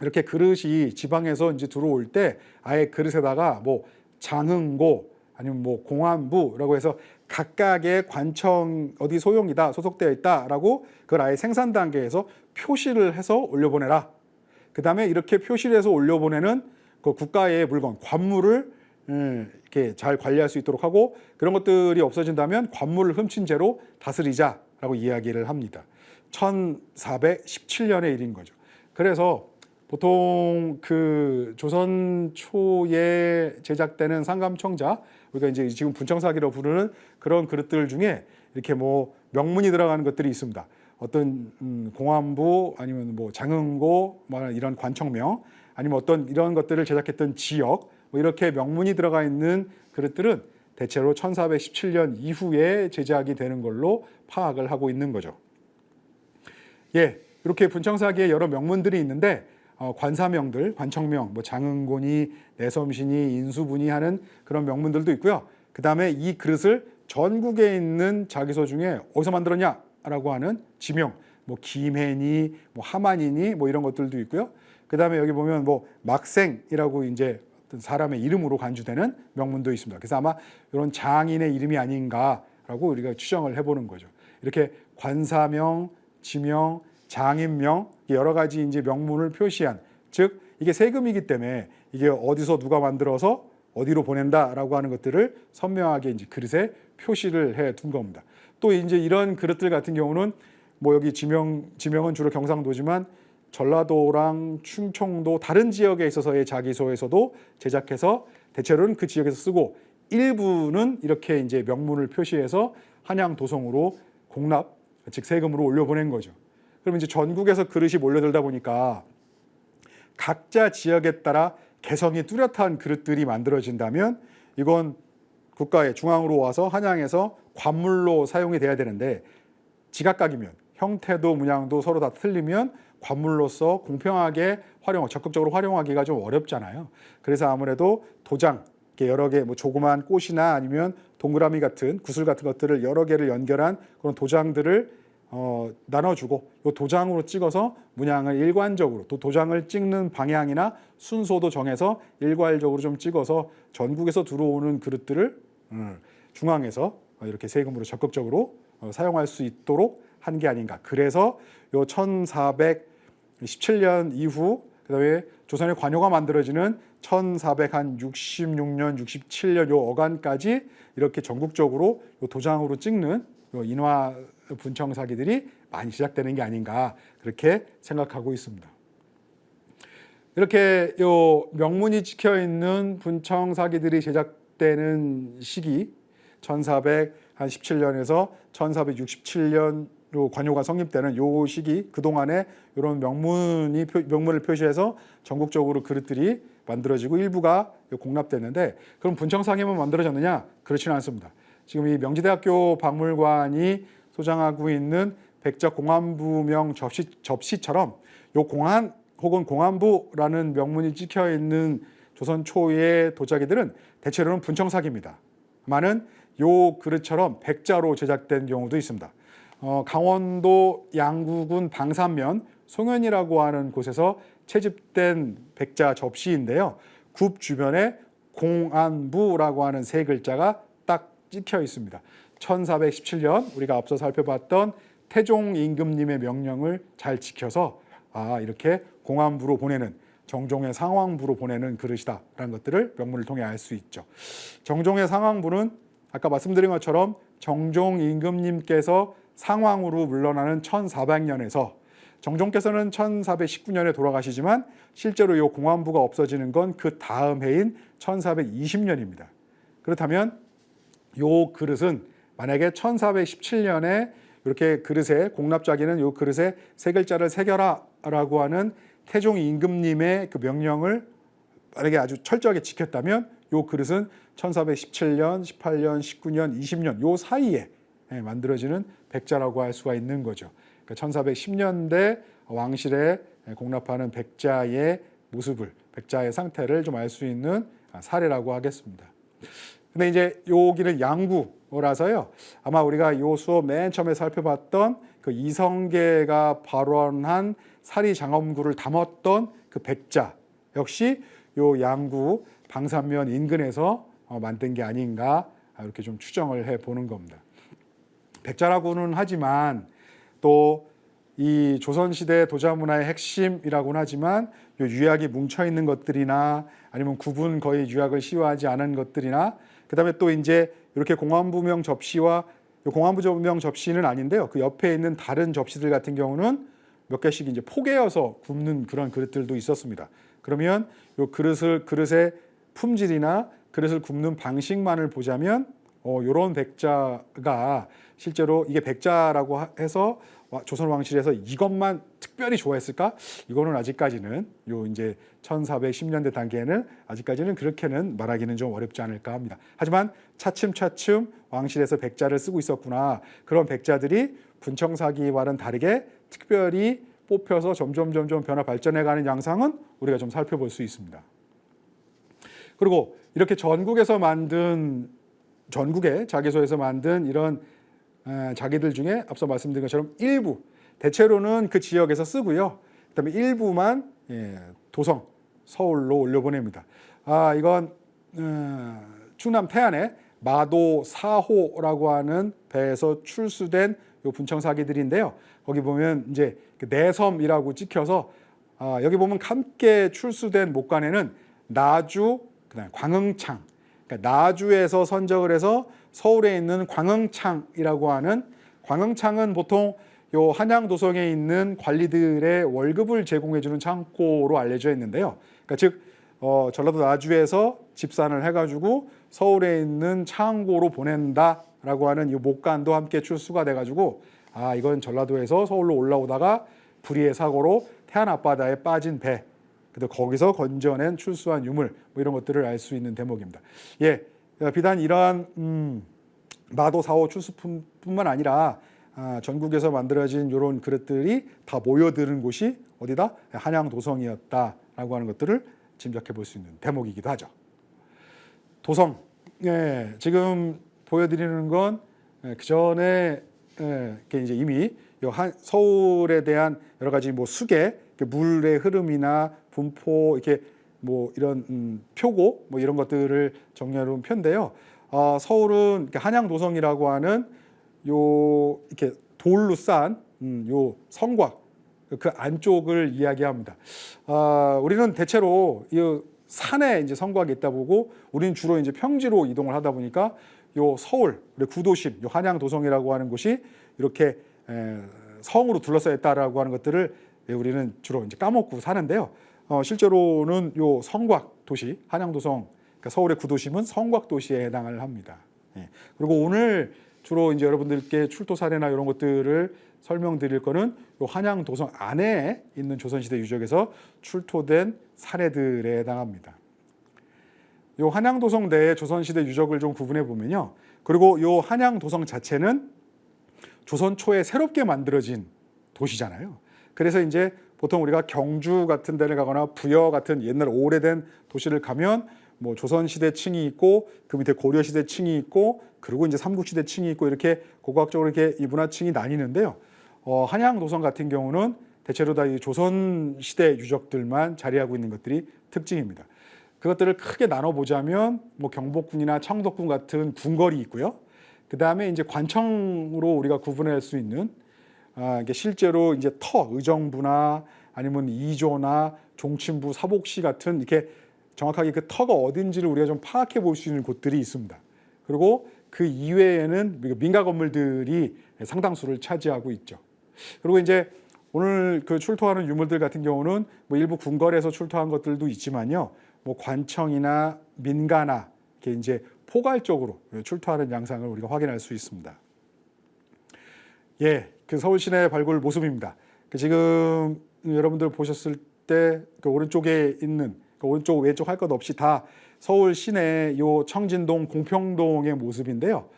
이렇게 그릇이 지방에서 이제 들어올 때 아예 그릇에다가 뭐 장흥고 아니면 뭐 공안부라고 해서 각각의 관청 어디 소용이다 소속되어 있다라고 그걸 아예 생산 단계에서 표시를 해서 올려보내라. 그 다음에 이렇게 표시를 해서 올려보내는 그 국가의 물건 관물을 이렇게 잘 관리할 수 있도록 하고 그런 것들이 없어진다면 관물을 훔친 죄로 다스리자라고 이야기를 합니다. 1417년의 일인 거죠. 그래서 보통 그 조선 초에 제작되는 상감청자, 우리가 이제 지금 분청사기로 부르는 그런 그릇들 중에 이렇게 뭐 명문이 들어가는 것들이 있습니다. 어떤 공안부 아니면 뭐 장흥고 뭐 이런 관청명 아니면 어떤 이런 것들을 제작했던 지역 뭐 이렇게 명문이 들어가 있는 그릇들은 대체로 1417년 이후에 제작이 되는 걸로 파악을 하고 있는 거죠. 예, 이렇게 분청사기에 여러 명문들이 있는데 관사명들, 관청명, 뭐 장흥고니, 내섬시니, 인수분이 하는 그런 명문들도 있고요. 그 다음에 이 그릇을 전국에 있는 자기소 중에 어디서 만들었냐라고 하는 지명, 뭐 김해니, 뭐 하만이니, 뭐 이런 것들도 있고요. 그 다음에 여기 보면 뭐 막생이라고 이제 어떤 사람의 이름으로 간주되는 명문도 있습니다. 그래서 아마 이런 장인의 이름이 아닌가라고 우리가 추정을 해보는 거죠. 이렇게 관사명, 지명, 장인명 여러 가지 이제 명문을 표시한 즉 이게 세금이기 때문에 이게 어디서 누가 만들어서 어디로 보낸다라고 하는 것들을 선명하게 이제 그릇에 표시를 해 둔 겁니다. 또 이제 이런 그릇들 같은 경우는 뭐 여기 지명은 주로 경상도지만 전라도랑 충청도 다른 지역에 있어서의 자기소에서도 제작해서 대체로는 그 지역에서 쓰고 일부는 이렇게 이제 명문을 표시해서 한양 도성으로 공납 즉 세금으로 올려보낸 거죠. 그럼 이제 전국에서 그릇이 몰려들다 보니까 각자 지역에 따라 개성이 뚜렷한 그릇들이 만들어진다면 이건 국가의 중앙으로 와서 한양에서 관물로 사용이 돼야 되는데 지각각이면 형태도 문양도 서로 다 틀리면 관물로서 공평하게 적극적으로 활용하기가 좀 어렵잖아요. 그래서 아무래도 도장 여러 개 뭐 조그만 꽃이나 아니면 동그라미 같은 구슬 같은 것들을 여러 개를 연결한 그런 도장들을 나눠주고 이 도장으로 찍어서 문양을 일관적으로 또 도장을 찍는 방향이나 순서도 정해서 일괄적으로 좀 찍어서 전국에서 들어오는 그릇들을 중앙에서 이렇게 세금으로 적극적으로 사용할 수 있도록 한 게 아닌가. 그래서 요 1417년 이후 그다음에 조선의 관요가 만들어지는 1466년, 67년 요 어간까지 이렇게 전국적으로 요 도장으로 찍는 요 인화 분청 사기들이 많이 시작되는 게 아닌가 그렇게 생각하고 있습니다. 이렇게 요 명문이 찍혀 있는 분청 사기들이 제작되는 시기 1417년에서 1467년 요 관요가 성립되는 요 시기 그 동안에 이런 명문을 표시해서 전국적으로 그릇들이 만들어지고 일부가 공납됐는데 그럼 분청 사기만 만들어졌느냐? 그렇지는 않습니다. 지금 이 명지대학교 박물관이 소장하고 있는 백작 공안부명 접시처럼 요 공안 혹은 공안부라는 명문이 찍혀 있는 조선 초의 도자기들은 대체로는 분청사기입니다. 많은 요 그릇처럼 백자로 제작된 경우도 있습니다. 강원도 양구군 방산면 송현이라고 하는 곳에서 채집된 백자 접시인데요. 굽 주변에 공안부라고 하는 세 글자가 딱 찍혀 있습니다. 1417년 우리가 앞서 살펴봤던 태종 임금님의 명령을 잘 지켜서 이렇게 공안부로 보내는 정종의 상황부로 보내는 그릇이다라는 것들을 명문을 통해 알 수 있죠. 정종의 상황부는 아까 말씀드린 것처럼 정종 임금님께서 상황으로 물러나는 1400년에서 정종께서는 1419년에 돌아가시지만 실제로 이 공안부가 없어지는 건 그 다음 해인 1420년입니다. 그렇다면 이 그릇은 만약에 1417년에 이렇게 그릇에 공납자기는 이 그릇에 세 글자를 새겨라라고 하는 태종 임금님의 그 명령을 만약에 아주 철저하게 지켰다면 요 그릇은 1417년, 18년, 19년, 20년 요 사이에 만들어지는 백자라고 할 수가 있는 거죠. 그러니까 1410년대 왕실에 공납하는 백자의 모습을, 백자의 상태를 좀 알 수 있는 사례라고 하겠습니다. 근데 이제 여기는 양구라서요. 아마 우리가 요 수업 맨 처음에 살펴봤던 그 이성계가 발원한 사리장엄구를 담았던 그 백자 역시 요 양구 방산면 인근에서 만든 게 아닌가 이렇게 좀 추정을 해 보는 겁니다. 백자라고는 하지만 또 이 조선시대 도자문화의 핵심이라고는 하지만 요 유약이 뭉쳐 있는 것들이나 아니면 구분 거의 유약을 시화하지 않은 것들이나 그다음에 또 이제 이렇게 공안부명 접시와 공안부명 접시는 아닌데요. 그 옆에 있는 다른 접시들 같은 경우는 몇 개씩 이제 포개어서 굽는 그런 그릇들도 있었습니다. 그러면 요 그릇의 품질이나 그릇을 굽는 방식만을 보자면 요런 백자가 실제로 이게 백자라고 해서 조선 왕실에서 이것만 특별히 좋아했을까? 이거는 아직까지는 요 이제 1410년대 단계에는 아직까지는 그렇게는 말하기는 좀 어렵지 않을까 합니다. 하지만 차츰차츰 왕실에서 백자를 쓰고 있었구나. 그런 백자들이 분청사기와는 다르게 특별히 뽑혀서 점점 변화 발전해가는 양상은 우리가 좀 살펴볼 수 있습니다. 그리고 이렇게 전국의 자개소에서 만든 이런 자기들 중에 앞서 말씀드린 것처럼 일부, 대체로는 그 지역에서 쓰고요. 그다음에 일부만 도성, 서울로 올려보냅니다. 이건 충남 태안의 마도 4호라고 하는 배에서 출수된 요 분청사기들인데요. 거기 보면 이제 내섬이라고 찍혀서 여기 보면 함께 출수된 목간에는 나주, 그다음에 광흥창, 그러니까 나주에서 선적을 해서 서울에 있는 광흥창이라고 하는, 광흥창은 보통 요 한양도성에 있는 관리들의 월급을 제공해주는 창고로 알려져 있는데요. 그러니까 즉 전라도 나주에서 집산을 해가지고 서울에 있는 창고로 보낸다라고 하는 이 목간도 함께 출수가 돼가지고 이건 전라도에서 서울로 올라오다가 불의의 사고로 태안 앞바다에 빠진 배, 그래도 거기서 건져낸 출수한 유물 뭐 이런 것들을 알 수 있는 대목입니다. 비단 이러한 마도 4호 출수품뿐만 아니라 전국에서 만들어진 이런 그릇들이 다 모여드는 곳이 어디다? 한양도성이었다라고 하는 것들을 짐작해 볼 수 있는 대목이기도 하죠. 도성, 지금 보여드리는 건 그 전에 이제 이미 서울에 대한 여러 가지 뭐 수계, 물의 흐름이나 분포, 이렇게 뭐 이런 표고 뭐 이런 것들을 정리해 놓은 표인데요. 서울은 한양도성이라고 하는 요 이렇게 돌로 싼 요 성곽 그 안쪽을 이야기합니다. 우리는 대체로 이 산에 이제 성곽이 있다 보고 우리는 주로 이제 평지로 이동을 하다 보니까 요 서울 우리 구도심 요 한양도성이라고 하는 곳이 이렇게 성으로 둘러싸여 있다라고 하는 것들을 우리는 주로 이제 까먹고 사는데요. 실제로는 요 성곽 도시 한양도성, 그러니까 서울의 구도심은 성곽 도시에 해당을 합니다. 그리고 오늘 주로 이제 여러분들께 출토 사례나 이런 것들을 설명드릴 거는 요 한양도성 안에 있는 조선시대 유적에서 출토된 사례들에 해당합니다. 요 한양도성 내의 조선시대 유적을 좀 구분해 보면요. 그리고 요 한양도성 자체는 조선 초에 새롭게 만들어진 도시잖아요. 그래서 이제 보통 우리가 경주 같은 데를 가거나 부여 같은 옛날 오래된 도시를 가면 뭐 조선시대 층이 있고 그 밑에 고려시대 층이 있고 그리고 이제 삼국시대 층이 있고 이렇게 고고학적으로 이렇게 이 문화층이 나뉘는데요. 한양도성 같은 경우는 대체로 다 이 조선시대 유적들만 자리하고 있는 것들이 특징입니다. 그것들을 크게 나눠보자면 뭐 경복궁이나 창덕궁 같은 궁궐이 있고요. 그 다음에 이제 관청으로 우리가 구분할 수 있는 이게 실제로 이제 의정부나 아니면 이조나 종친부, 사복시 같은 이렇게 정확하게 그 터가 어딘지를 우리가 좀 파악해 볼 수 있는 곳들이 있습니다. 그리고 그 이외에는 민가 건물들이 상당수를 차지하고 있죠. 그리고 이제 오늘 그 출토하는 유물들 같은 경우는 뭐 일부 궁궐에서 출토한 것들도 있지만요. 뭐 관청이나 민가나 이렇게 이제 포괄적으로 출토하는 양상을 우리가 확인할 수 있습니다. 그 서울 시내 발굴 모습입니다. 지금 여러분들 보셨을 때 그 오른쪽에 있는 그 오른쪽 왼쪽 할 것 없이 다 서울 시내 요 청진동 공평동의 모습인데요.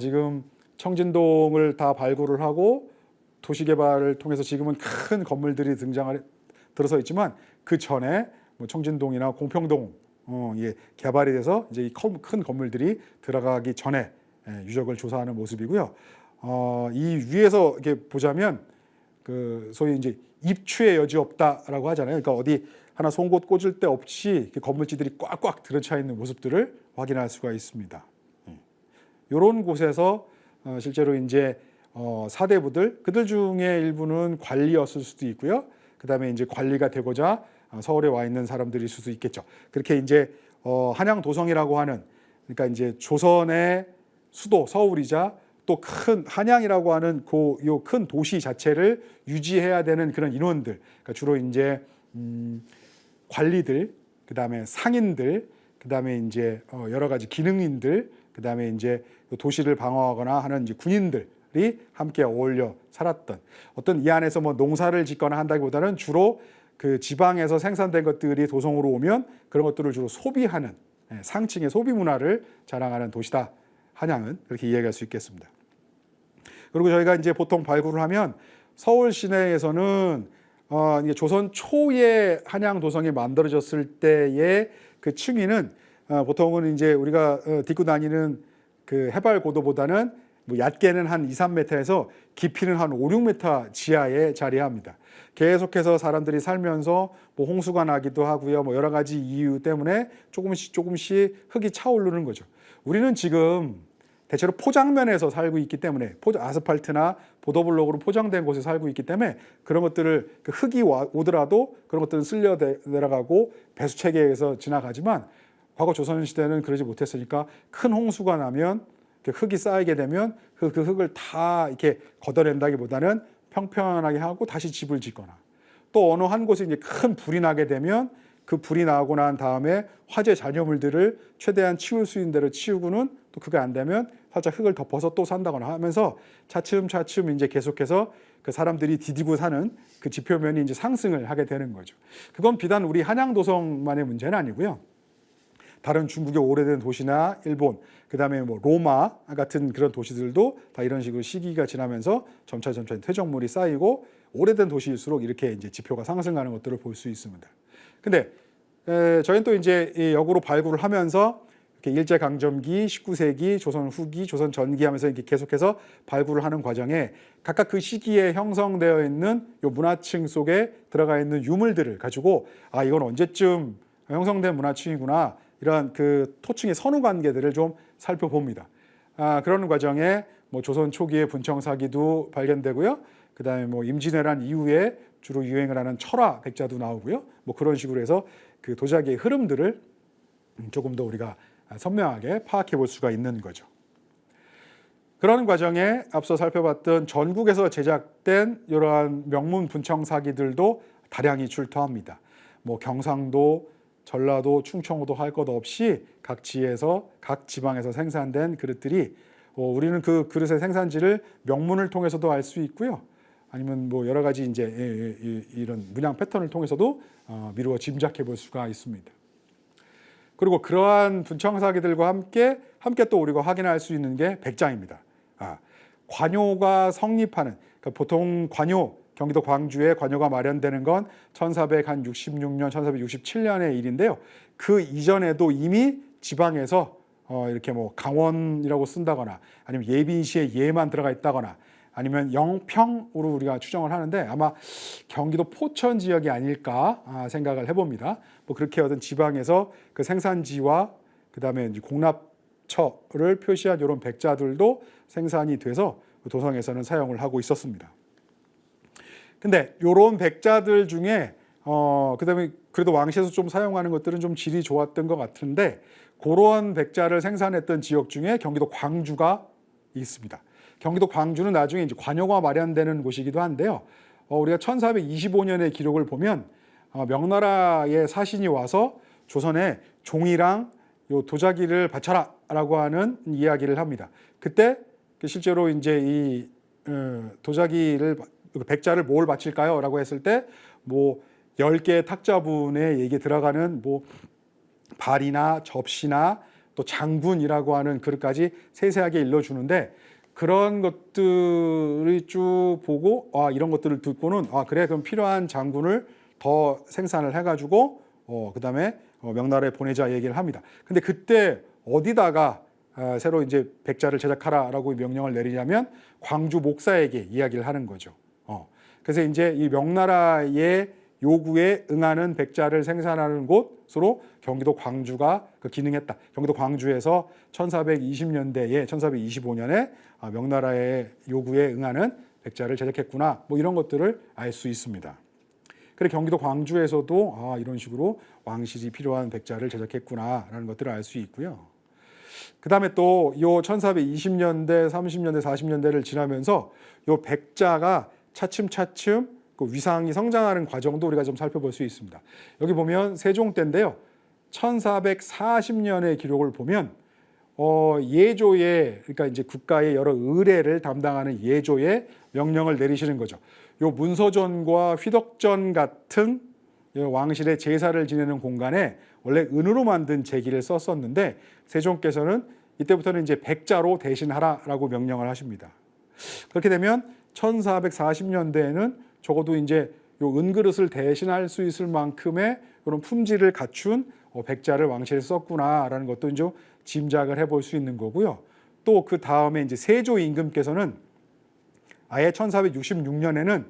지금 청진동을 다 발굴을 하고 도시개발을 통해서 지금은 큰 건물들이 들어서 있지만 그 전에 뭐 청진동이나 공평동 예, 개발이 돼서 이제 이 큰 건물들이 들어가기 전에 유적을 조사하는 모습이고요. 이 위에서 이렇게 보자면 그 소위 이제 입추의 여지 없다라고 하잖아요. 그러니까 어디 하나 송곳 꽂을 데 없이 건물지들이 꽉꽉 들어차 있는 모습들을 확인할 수가 있습니다. 이런 곳에서 실제로 이제 사대부들 그들 중에 일부는 관리였을 수도 있고요. 그다음에 이제 관리가 되고자 서울에 와 있는 사람들일 수도 있겠죠. 그렇게 이제 한양도성이라고 하는 그러니까 이제 조선의 수도 서울이자 또 큰 한양이라고 하는 요 큰 도시 자체를 유지해야 되는 그런 인원들, 그러니까 주로 이제 관리들, 그다음에 상인들, 그다음에 이제 여러 가지 기능인들, 그다음에 이제 도시를 방어하거나 하는 이제 군인들이 함께 어울려 살았던 어떤 이 안에서 뭐 농사를 짓거나 한다기보다는 주로 그 지방에서 생산된 것들이 도성으로 오면 그런 것들을 주로 소비하는 상층의 소비 문화를 자랑하는 도시다. 한양은 그렇게 이해할 수 있겠습니다. 그리고 저희가 이제 보통 발굴을 하면 서울 시내에서는 이게 조선 초에 한양 도성이 만들어졌을 때의 그 층위는 보통은 이제 우리가 딛고 다니는 그 해발 고도보다는 뭐 얕게는 한 2, 3m에서 깊이는 한 5, 6m 지하에 자리합니다. 계속해서 사람들이 살면서 뭐 홍수가 나기도 하고요. 뭐 여러 가지 이유 때문에 조금씩 흙이 차오르는 거죠. 우리는 지금 대체로 포장면에서 살고 있기 때문에 아스팔트나 보도블록으로 포장된 곳에 살고 있기 때문에 그런 것들을 그 흙이 오더라도 그런 것들은 쓸려 내려가고 배수 체계에서 지나가지만 과거 조선시대는 그러지 못했으니까 큰 홍수가 나면 그 흙이 쌓이게 되면 그 흙을 다 이렇게 걷어낸다기보다는 평평하게 하고 다시 집을 짓거나 또 어느 한 곳에 이제 큰 불이 나게 되면 그 불이 나고 난 다음에 화재 잔여물들을 최대한 치울 수 있는 대로 치우고는 또 그게 안 되면 살짝 흙을 덮어서 또 산다거나 하면서 차츰 이제 계속해서 그 사람들이 디디고 사는 그 지표면이 이제 상승을 하게 되는 거죠. 그건 비단 우리 한양도성만의 문제는 아니고요. 다른 중국의 오래된 도시나 일본, 그다음에 뭐 로마 같은 그런 도시들도 다 이런 식으로 시기가 지나면서 점차 퇴적물이 쌓이고 오래된 도시일수록 이렇게 이제 지표가 상승하는 것들을 볼 수 있습니다. 근데 저희는 또 이제 역으로 발굴을 하면서 이렇게 일제강점기, 19세기, 조선 후기, 조선 전기 하면서 이렇게 계속해서 발굴을 하는 과정에 각각 그 시기에 형성되어 있는 요 문화층 속에 들어가 있는 유물들을 가지고 이건 언제쯤 형성된 문화층이구나 이런 그 토층의 선후 관계들을 좀 살펴봅니다. 그런 과정에 뭐 조선 초기의 분청사기도 발견되고요. 그다음에 뭐 임진왜란 이후에 주로 유행을 하는 철화 백자도 나오고요. 뭐 그런 식으로 해서 그 도자기의 흐름들을 조금 더 우리가 선명하게 파악해 볼 수가 있는 거죠. 그런 과정에 앞서 살펴봤던 전국에서 제작된 이러한 명문 분청 사기들도 다량이 출토합니다. 뭐 경상도, 전라도, 충청도 할 것 없이 각 지에서 각 지방에서 생산된 그릇들이 우리는 그 그릇의 생산지를 명문을 통해서도 알 수 있고요. 아니면 뭐 여러 가지 이제 이런 문양 패턴을 통해서도 미루어 짐작해 볼 수가 있습니다. 그리고 그러한 분청사기들과 함께 또 우리가 확인할 수 있는 게 백장입니다. 관요가 성립하는 그러니까 보통 관요 경기도 광주에 관요가 마련되는 건 1466년, 1467년의 일인데요. 그 이전에도 이미 지방에서 이렇게 뭐 강원이라고 쓴다거나 아니면 예빈시에 예만 들어가 있다거나 아니면 영평으로 우리가 추정을 하는데 아마 경기도 포천 지역이 아닐까 생각을 해봅니다. 뭐 그렇게 어떤 지방에서 그 생산지와 그다음에 이제 공납처를 표시한 이런 백자들도 생산이 돼서 도성에서는 사용을 하고 있었습니다. 근데 이런 백자들 중에 그다음에 그래도 왕실에서 좀 사용하는 것들은 좀 질이 좋았던 것 같은데 그런 백자를 생산했던 지역 중에 경기도 광주가 있습니다. 경기도 광주는 나중에 이제 관요가 마련되는 곳이기도 한데요. 우리가 1425년의 기록을 보면 명나라의 사신이 와서 조선에 종이랑 요 도자기를 바쳐라라고 하는 이야기를 합니다. 그때 실제로 이제 이 도자기를 백자를 뭘 바칠까요?라고 했을 때 뭐 10개의 탁자분에 얘기 들어가는 뭐 발이나 접시나 또 장분이라고 하는 그릇까지 세세하게 일러주는데, 그런 것들이 쭉 보고 이런 것들을 듣고는 그래, 그럼 필요한 장군을 더 생산을 해가지고 그다음에 명나라에 보내자 얘기를 합니다. 근데 그때 어디다가 새로 이제 백자를 제작하라라고 명령을 내리냐면 광주 목사에게 이야기를 하는 거죠. 그래서 이제 이 명나라의 요구에 응하는 백자를 생산하는 곳으로 경기도 광주가 기능했다. 경기도 광주에서 1420년대에 1425년에 명나라의 요구에 응하는 백자를 제작했구나. 뭐 이런 것들을 알 수 있습니다. 그래 경기도 광주에서도 이런 식으로 왕실이 필요한 백자를 제작했구나라는 것들을 알 수 있고요. 그 다음에 또 요 1420년대, 30년대, 40년대를 지나면서 요 백자가 차츰차츰 그 위상이 성장하는 과정도 우리가 좀 살펴볼 수 있습니다. 여기 보면 세종 때인데요. 1440년의 기록을 보면 예조의, 그러니까 이제 국가의 여러 의례를 담당하는 예조의 명령을 내리시는 거죠. 요 문서전과 휘덕전 같은 왕실의 제사를 지내는 공간에 원래 은으로 만든 제기를 썼었는데 세종께서는 이때부터는 이제 백자로 대신하라라고 명령을 하십니다. 그렇게 되면 1440년대에는 적어도 이제 요 은그릇을 대신할 수 있을 만큼의 그런 품질을 갖춘 백자를 왕실에 썼구나라는 것도 이제 짐작을 해볼 수 있는 거고요. 또 그 다음에 이제 세조 임금께서는 아예 1466년에는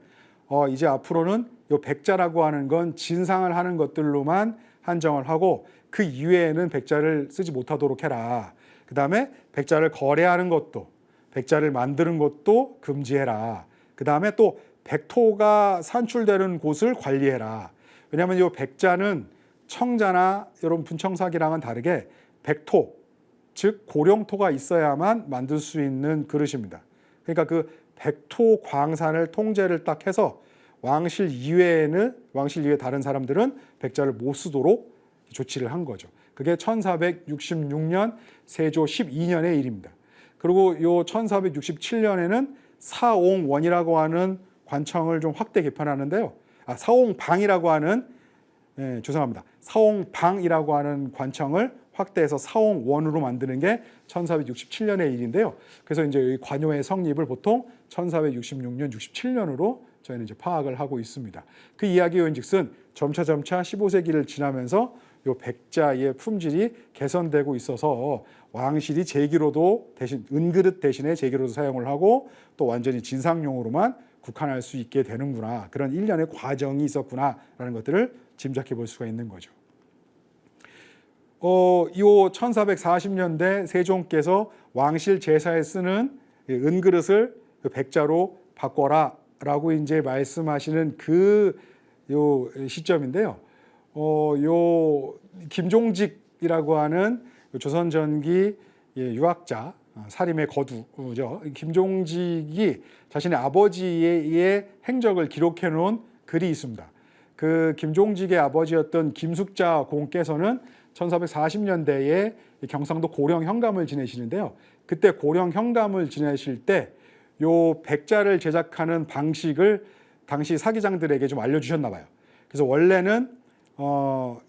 이제 앞으로는 요 백자라고 하는 건 진상을 하는 것들로만 한정을 하고 그 이외에는 백자를 쓰지 못하도록 해라. 그 다음에 백자를 거래하는 것도, 백자를 만드는 것도 금지해라. 그 다음에 또 백토가 산출되는 곳을 관리해라. 왜냐하면 이 백자는 청자나 이런 분청삭이랑은 다르게 백토, 즉 고령토가 있어야만 만들 수 있는 그릇입니다. 그러니까 그 백토 광산을 통제를 딱 해서 왕실 이외에 다른 사람들은 백자를 못 쓰도록 조치를 한 거죠. 그게 1466년 세조 12년의 일입니다. 그리고 요 1467년에는 사옹원이라고 하는 관청을 좀 확대 개편하는데요. 사옹방이라고 하는 죄송합니다. 사옹방이라고 하는 관청을 확대해서 사옹원으로 만드는 게 1467년의 일인데요. 그래서 이제 이 관요의 성립을 보통 1466년, 67년으로 저희는 이제 파악을 하고 있습니다. 그 이야기인즉슨 점차 15세기를 지나면서 요 백자의 품질이 개선되고 있어서 왕실이 제기로도 대신 은그릇 대신에 제기로도 사용을 하고 또 완전히 진상용으로만 국한할 수 있게 되는구나. 그런 일련의 과정이 있었구나라는 것들을 짐작해 볼 수가 있는 거죠. 요 1440년대 세종께서 왕실 제사에 쓰는 은그릇을 백자로 바꿔라라고 이제 말씀하시는 그 요 시점인데요. 요 김종직이라고 하는 조선 전기 유학자, 사림의 거두죠. 김종직이 자신의 아버지의 행적을 기록해 놓은 글이 있습니다. 그 김종직의 아버지였던 김숙자 공께서는 1440년대에 경상도 고령 현감을 지내시는데요. 그때 고령 현감을 지내실 때 요 백자를 제작하는 방식을 당시 사기장들에게 좀 알려주셨나 봐요. 그래서 원래는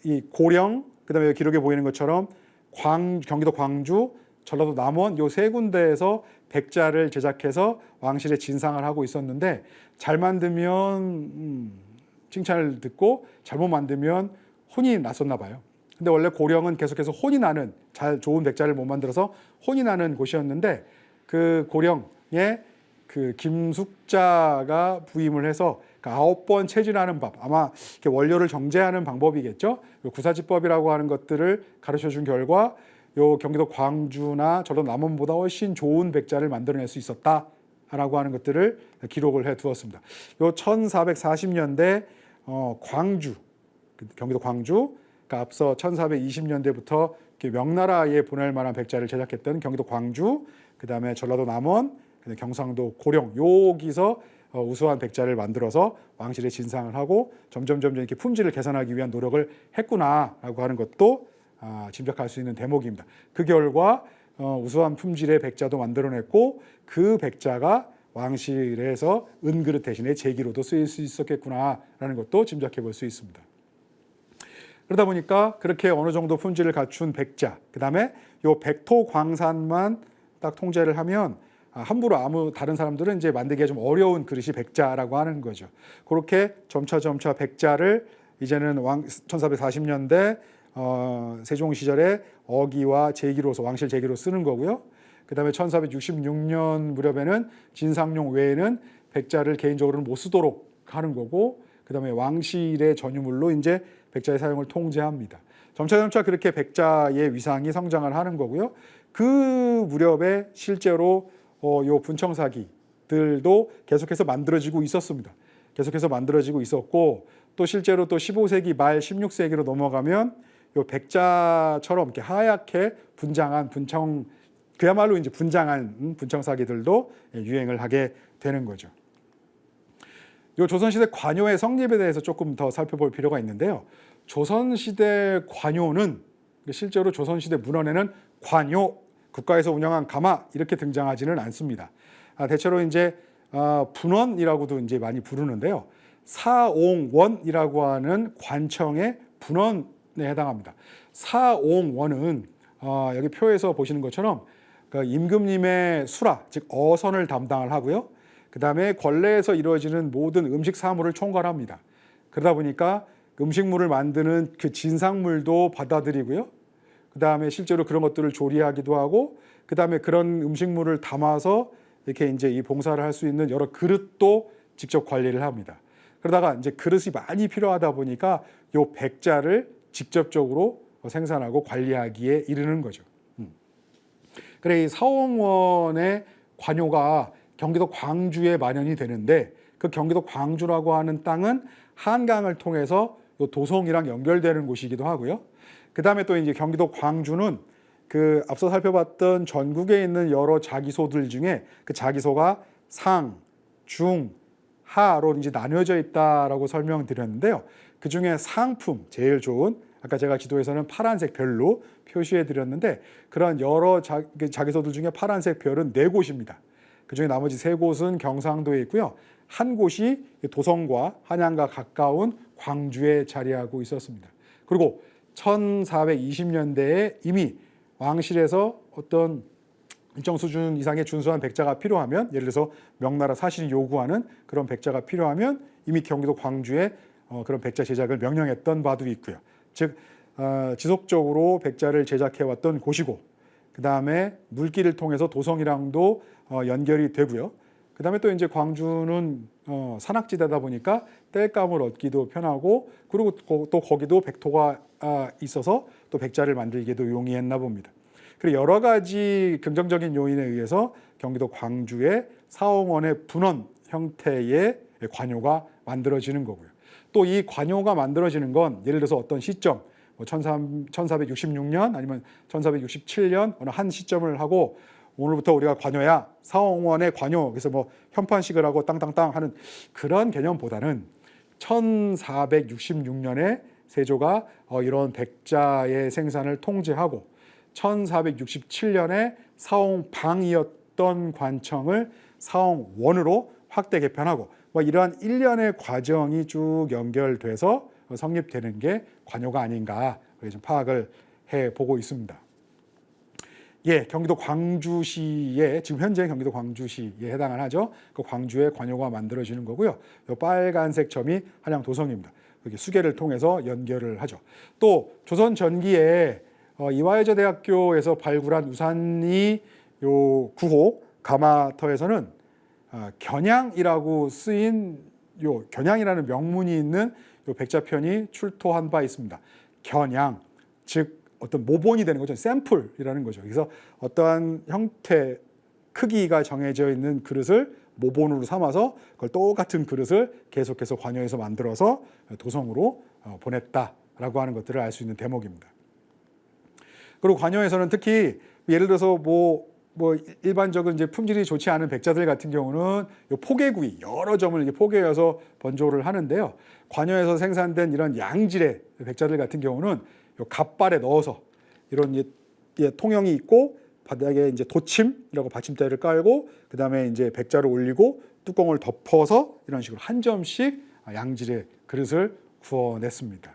이 고령, 그다음에 기록에 보이는 것처럼 경기도 광주, 전라도 남원 요 세 군데에서 백자를 제작해서 왕실에 진상을 하고 있었는데 잘 만들면 칭찬을 듣고 잘못 만들면 혼이 났었나 봐요. 근데 원래 고령은 계속해서 혼이 나는 좋은 백자를 못 만들어서 혼이 나는 곳이었는데 그 고령에 그 김숙자가 부임을 해서 9번 체질하는 법, 아마 이렇게 원료를 정제하는 방법이겠죠. 구사지법이라고 하는 것들을 가르쳐 준 결과 요 경기도 광주나 전라도 남원보다 훨씬 좋은 백자를 만들어낼 수 있었다라고 하는 것들을 기록을 해 두었습니다. 요 1440년대 광주, 경기도 광주, 그러니까 앞서 1420년대부터 명나라에 보낼 만한 백자를 제작했던 경기도 광주, 그 다음에 전라도 남원, 경상도 고령, 여기서 우수한 백자를 만들어서 왕실의 진상을 하고 점점 이렇게 품질을 개선하기 위한 노력을 했구나라고 하는 것도 짐작할 수 있는 대목입니다. 그 결과 우수한 품질의 백자도 만들어냈고 그 백자가 왕실에서 은그릇 대신에 제기로도 쓰일 수 있었겠구나라는 것도 짐작해 볼 수 있습니다. 그러다 보니까 그렇게 어느 정도 품질을 갖춘 백자, 그 다음에 요 백토 광산만 딱 통제를 하면 함부로 아무 다른 사람들은 이제 만들기가 좀 어려운 그릇이 백자라고 하는 거죠. 그렇게 점차 백자를 이제는 1440년대 세종 시절에 어기와 제기로서 왕실 제기로 쓰는 거고요. 그 다음에 1466년 무렵에는 진상용 외에는 백자를 개인적으로는 못 쓰도록 하는 거고, 그 다음에 왕실의 전유물로 이제 백자의 사용을 통제합니다. 점차 그렇게 백자의 위상이 성장을 하는 거고요. 그 무렵에 실제로 요 분청사기들도 계속해서 만들어지고 있었습니다. 계속해서 만들어지고 있었고, 또 실제로 또 15세기 말 16세기로 넘어가면 요 백자처럼 이렇게 하얗게 분장한 그야말로 이제 분장한 분청사기들도 유행을 하게 되는 거죠. 요 조선시대 관요의 성립에 대해서 조금 더 살펴볼 필요가 있는데요. 조선시대 관요는 실제로 조선시대 문헌에는 관요, 국가에서 운영한 가마 이렇게 등장하지는 않습니다. 대체로 이제 분원이라고도 이제 많이 부르는데요. 사옹원이라고 하는 관청의 분원에 해당합니다. 사옹원은 여기 표에서 보시는 것처럼 임금님의 수라, 즉 어선을 담당을 하고요. 그 다음에 관내에서 이루어지는 모든 음식 사물을 총괄합니다. 그러다 보니까 음식물을 만드는 그 진상물도 받아들이고요. 그 다음에 실제로 그런 것들을 조리하기도 하고, 그 다음에 그런 음식물을 담아서 이렇게 이제 이 봉사를 할 수 있는 여러 그릇도 직접 관리를 합니다. 그러다가 이제 그릇이 많이 필요하다 보니까 요 백자를 직접적으로 생산하고 관리하기에 이르는 거죠. 그래, 이 사옹원의 관요가 경기도 광주에 만연이 되는데, 그 경기도 광주라고 하는 땅은 한강을 통해서 도성이랑 연결되는 곳이기도 하고요. 그 다음에 또 이제 경기도 광주는 그 앞서 살펴봤던 전국에 있는 여러 자기소들 중에 그 자기소가 상, 중, 하로 이제 나뉘어져 있다라고 설명드렸는데요. 그 중에 상품, 제일 좋은, 아까 제가 지도에서는 파란색 별로 표시해 드렸는데, 그런 여러 자기소들 중에 파란색 별은 4곳입니다. 그 중에 나머지 3곳은 경상도에 있고요. 한 곳이 도성과 한양과 가까운 광주에 자리하고 있었습니다. 그리고 1420년대에 이미 왕실에서 어떤 일정 수준 이상의 준수한 백자가 필요하면, 예를 들어서 명나라 사신이 요구하는 그런 백자가 필요하면 이미 경기도 광주에 그런 백자 제작을 명령했던 바도 있고요. 즉 지속적으로 백자를 제작해왔던 곳이고, 그 다음에 물길을 통해서 도성이랑도 연결이 되고요. 그 다음에 또 이제 광주는 산악지대다 보니까 땔감을 얻기도 편하고, 그리고 또 거기도 백토가 있어서 또 백자를 만들기도 용이했나 봅니다. 그리고 여러 가지 긍정적인 요인에 의해서 경기도 광주의 사옹원의 분원 형태의 관요가 만들어지는 거고요. 또 이 관요가 만들어지는 건 예를 들어서 어떤 시점, 1466년 아니면 1467년 어느 한 시점을 하고, 오늘부터 우리가 관요야, 사옹원의 관요, 그래서 뭐 현판식을 하고 땅땅땅 하는 그런 개념보다는 1466년에 세조가 이런 백자의 생산을 통제하고 1467년에 사옹방이었던 관청을 사옹원으로 확대 개편하고, 뭐 이러한 일련의 과정이 쭉 연결돼서 성립되는 게 관요가 아닌가 좀 파악을 해보고 있습니다. 예, 경기도 광주시에, 지금 현재 경기도 광주시에 해당을 하죠. 그 광주에 관요가 만들어지는 거고요. 이 빨간색 점이 한양 도성입니다. 여기 수계를 통해서 연결을 하죠. 또 조선 전기에 이화여자대학교에서 발굴한 우산리 요 9호 가마터에서는 견양이라고 쓰인 요 견양이라는 명문이 있는 요 백자편이 출토한 바 있습니다. 견양, 즉 어떤 모본이 되는 거죠. 샘플이라는 거죠. 그래서 어떠한 형태, 크기가 정해져 있는 그릇을 모본으로 삼아서 그걸 똑같은 그릇을 계속해서 관여해서 만들어서 도성으로 보냈다라고 하는 것들을 알 수 있는 대목입니다. 그리고 관여에서는 특히 예를 들어서 뭐 일반적으로 이제 품질이 좋지 않은 백자들 같은 경우는 요 포개구이 여러 점을 이렇게 포개어서 번조를 하는데요. 관여에서 생산된 이런 양질의 백자들 같은 경우는 요 갑발에 넣어서 이런 통형이 있고 바닥에 이제 도침이라고 받침대를 깔고 그다음에 이제 백자를 올리고 뚜껑을 덮어서 이런 식으로 한 점씩 양질의 그릇을 구워냈습니다.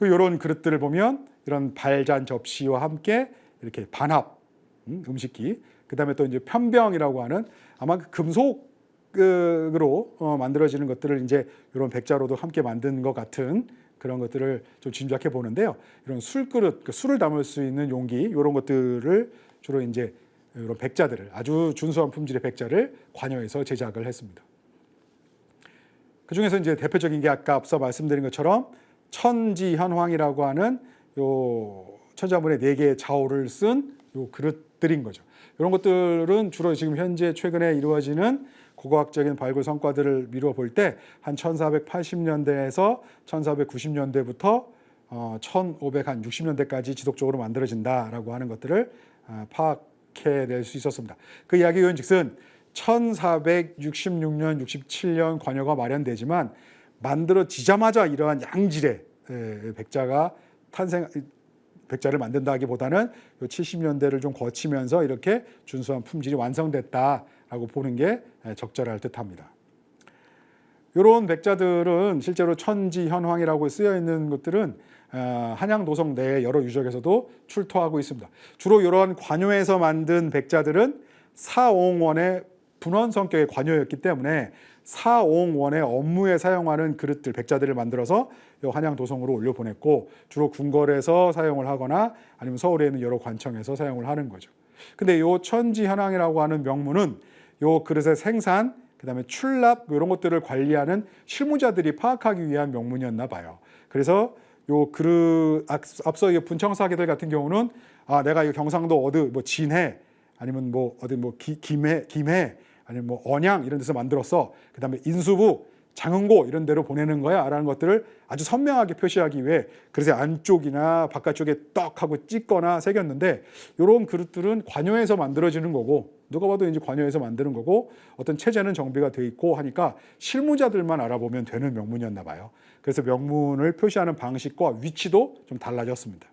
이런 그릇들을 보면 이런 발잔 접시와 함께 이렇게 반합 음식기, 그다음에 또 이제 편병이라고 하는 아마 금속으로 만들어지는 것들을 이제 이런 백자로도 함께 만든 것 같은 그런 것들을 좀 짐작해 보는데요. 이런 술그릇, 술을 담을 수 있는 용기 이런 것들을 주로 이제 이런 백자들을 아주 준수한 품질의 백자를 관여해서 제작을 했습니다. 그 중에서 이제 대표적인 게 아까 앞서 말씀드린 것처럼 천지현황이라고 하는 요 천자문의 4개의 자오를 쓴 요 그릇들인 거죠. 이런 것들은 주로 지금 현재 최근에 이루어지는 고고학적인 발굴 성과들을 미루어 볼 때 한 1480년대에서 1490년대부터 1560년대까지 지속적으로 만들어진다라고 하는 것들을 파악해낼 수 있었습니다. 그 이야기 요인즉슨 1466년, 67년 관여가 마련되지만 만들어지자마자 이러한 양질의 백자를 만든다기보다는 70년대를 좀 거치면서 이렇게 준수한 품질이 완성됐다라고 보는 게 적절할 듯합니다. 이런 백자들은 실제로 천지현황이라고 쓰여 있는 것들은 한양도성 내 여러 유적에서도 출토하고 있습니다. 주로 이러한 관요에서 만든 백자들은 사옹원의 분원 성격의 관요였기 때문에 사옹원의 업무에 사용하는 그릇들, 백자들을 만들어서 한양도성으로 올려보냈고 주로 궁궐에서 사용을 하거나 아니면 서울에 있는 여러 관청에서 사용을 하는 거죠. 근데 이 천지현황이라고 하는 명문은 이 그릇의 생산, 그다음에 출납 이런 것들을 관리하는 실무자들이 파악하기 위한 명문이었나 봐요. 그래서 요 그릇 앞서 이 분청사계들 같은 경우는 내가 이 경상도 어디 뭐 진해 아니면 뭐 어디 뭐 김해 아니면 뭐 언양 이런 데서 만들었어. 그다음에 인수부, 장흥고 이런 데로 보내는 거야라는 것들을 아주 선명하게 표시하기 위해 그릇의 안쪽이나 바깥쪽에 떡 하고 찍거나 새겼는데 이런 그릇들은 관여에서 만들어지는 거고 누가 봐도 이제 관여에서 만드는 거고 어떤 체제는 정비가 돼 있고 하니까 실무자들만 알아보면 되는 명문이었나 봐요. 그래서 명문을 표시하는 방식과 위치도 좀 달라졌습니다.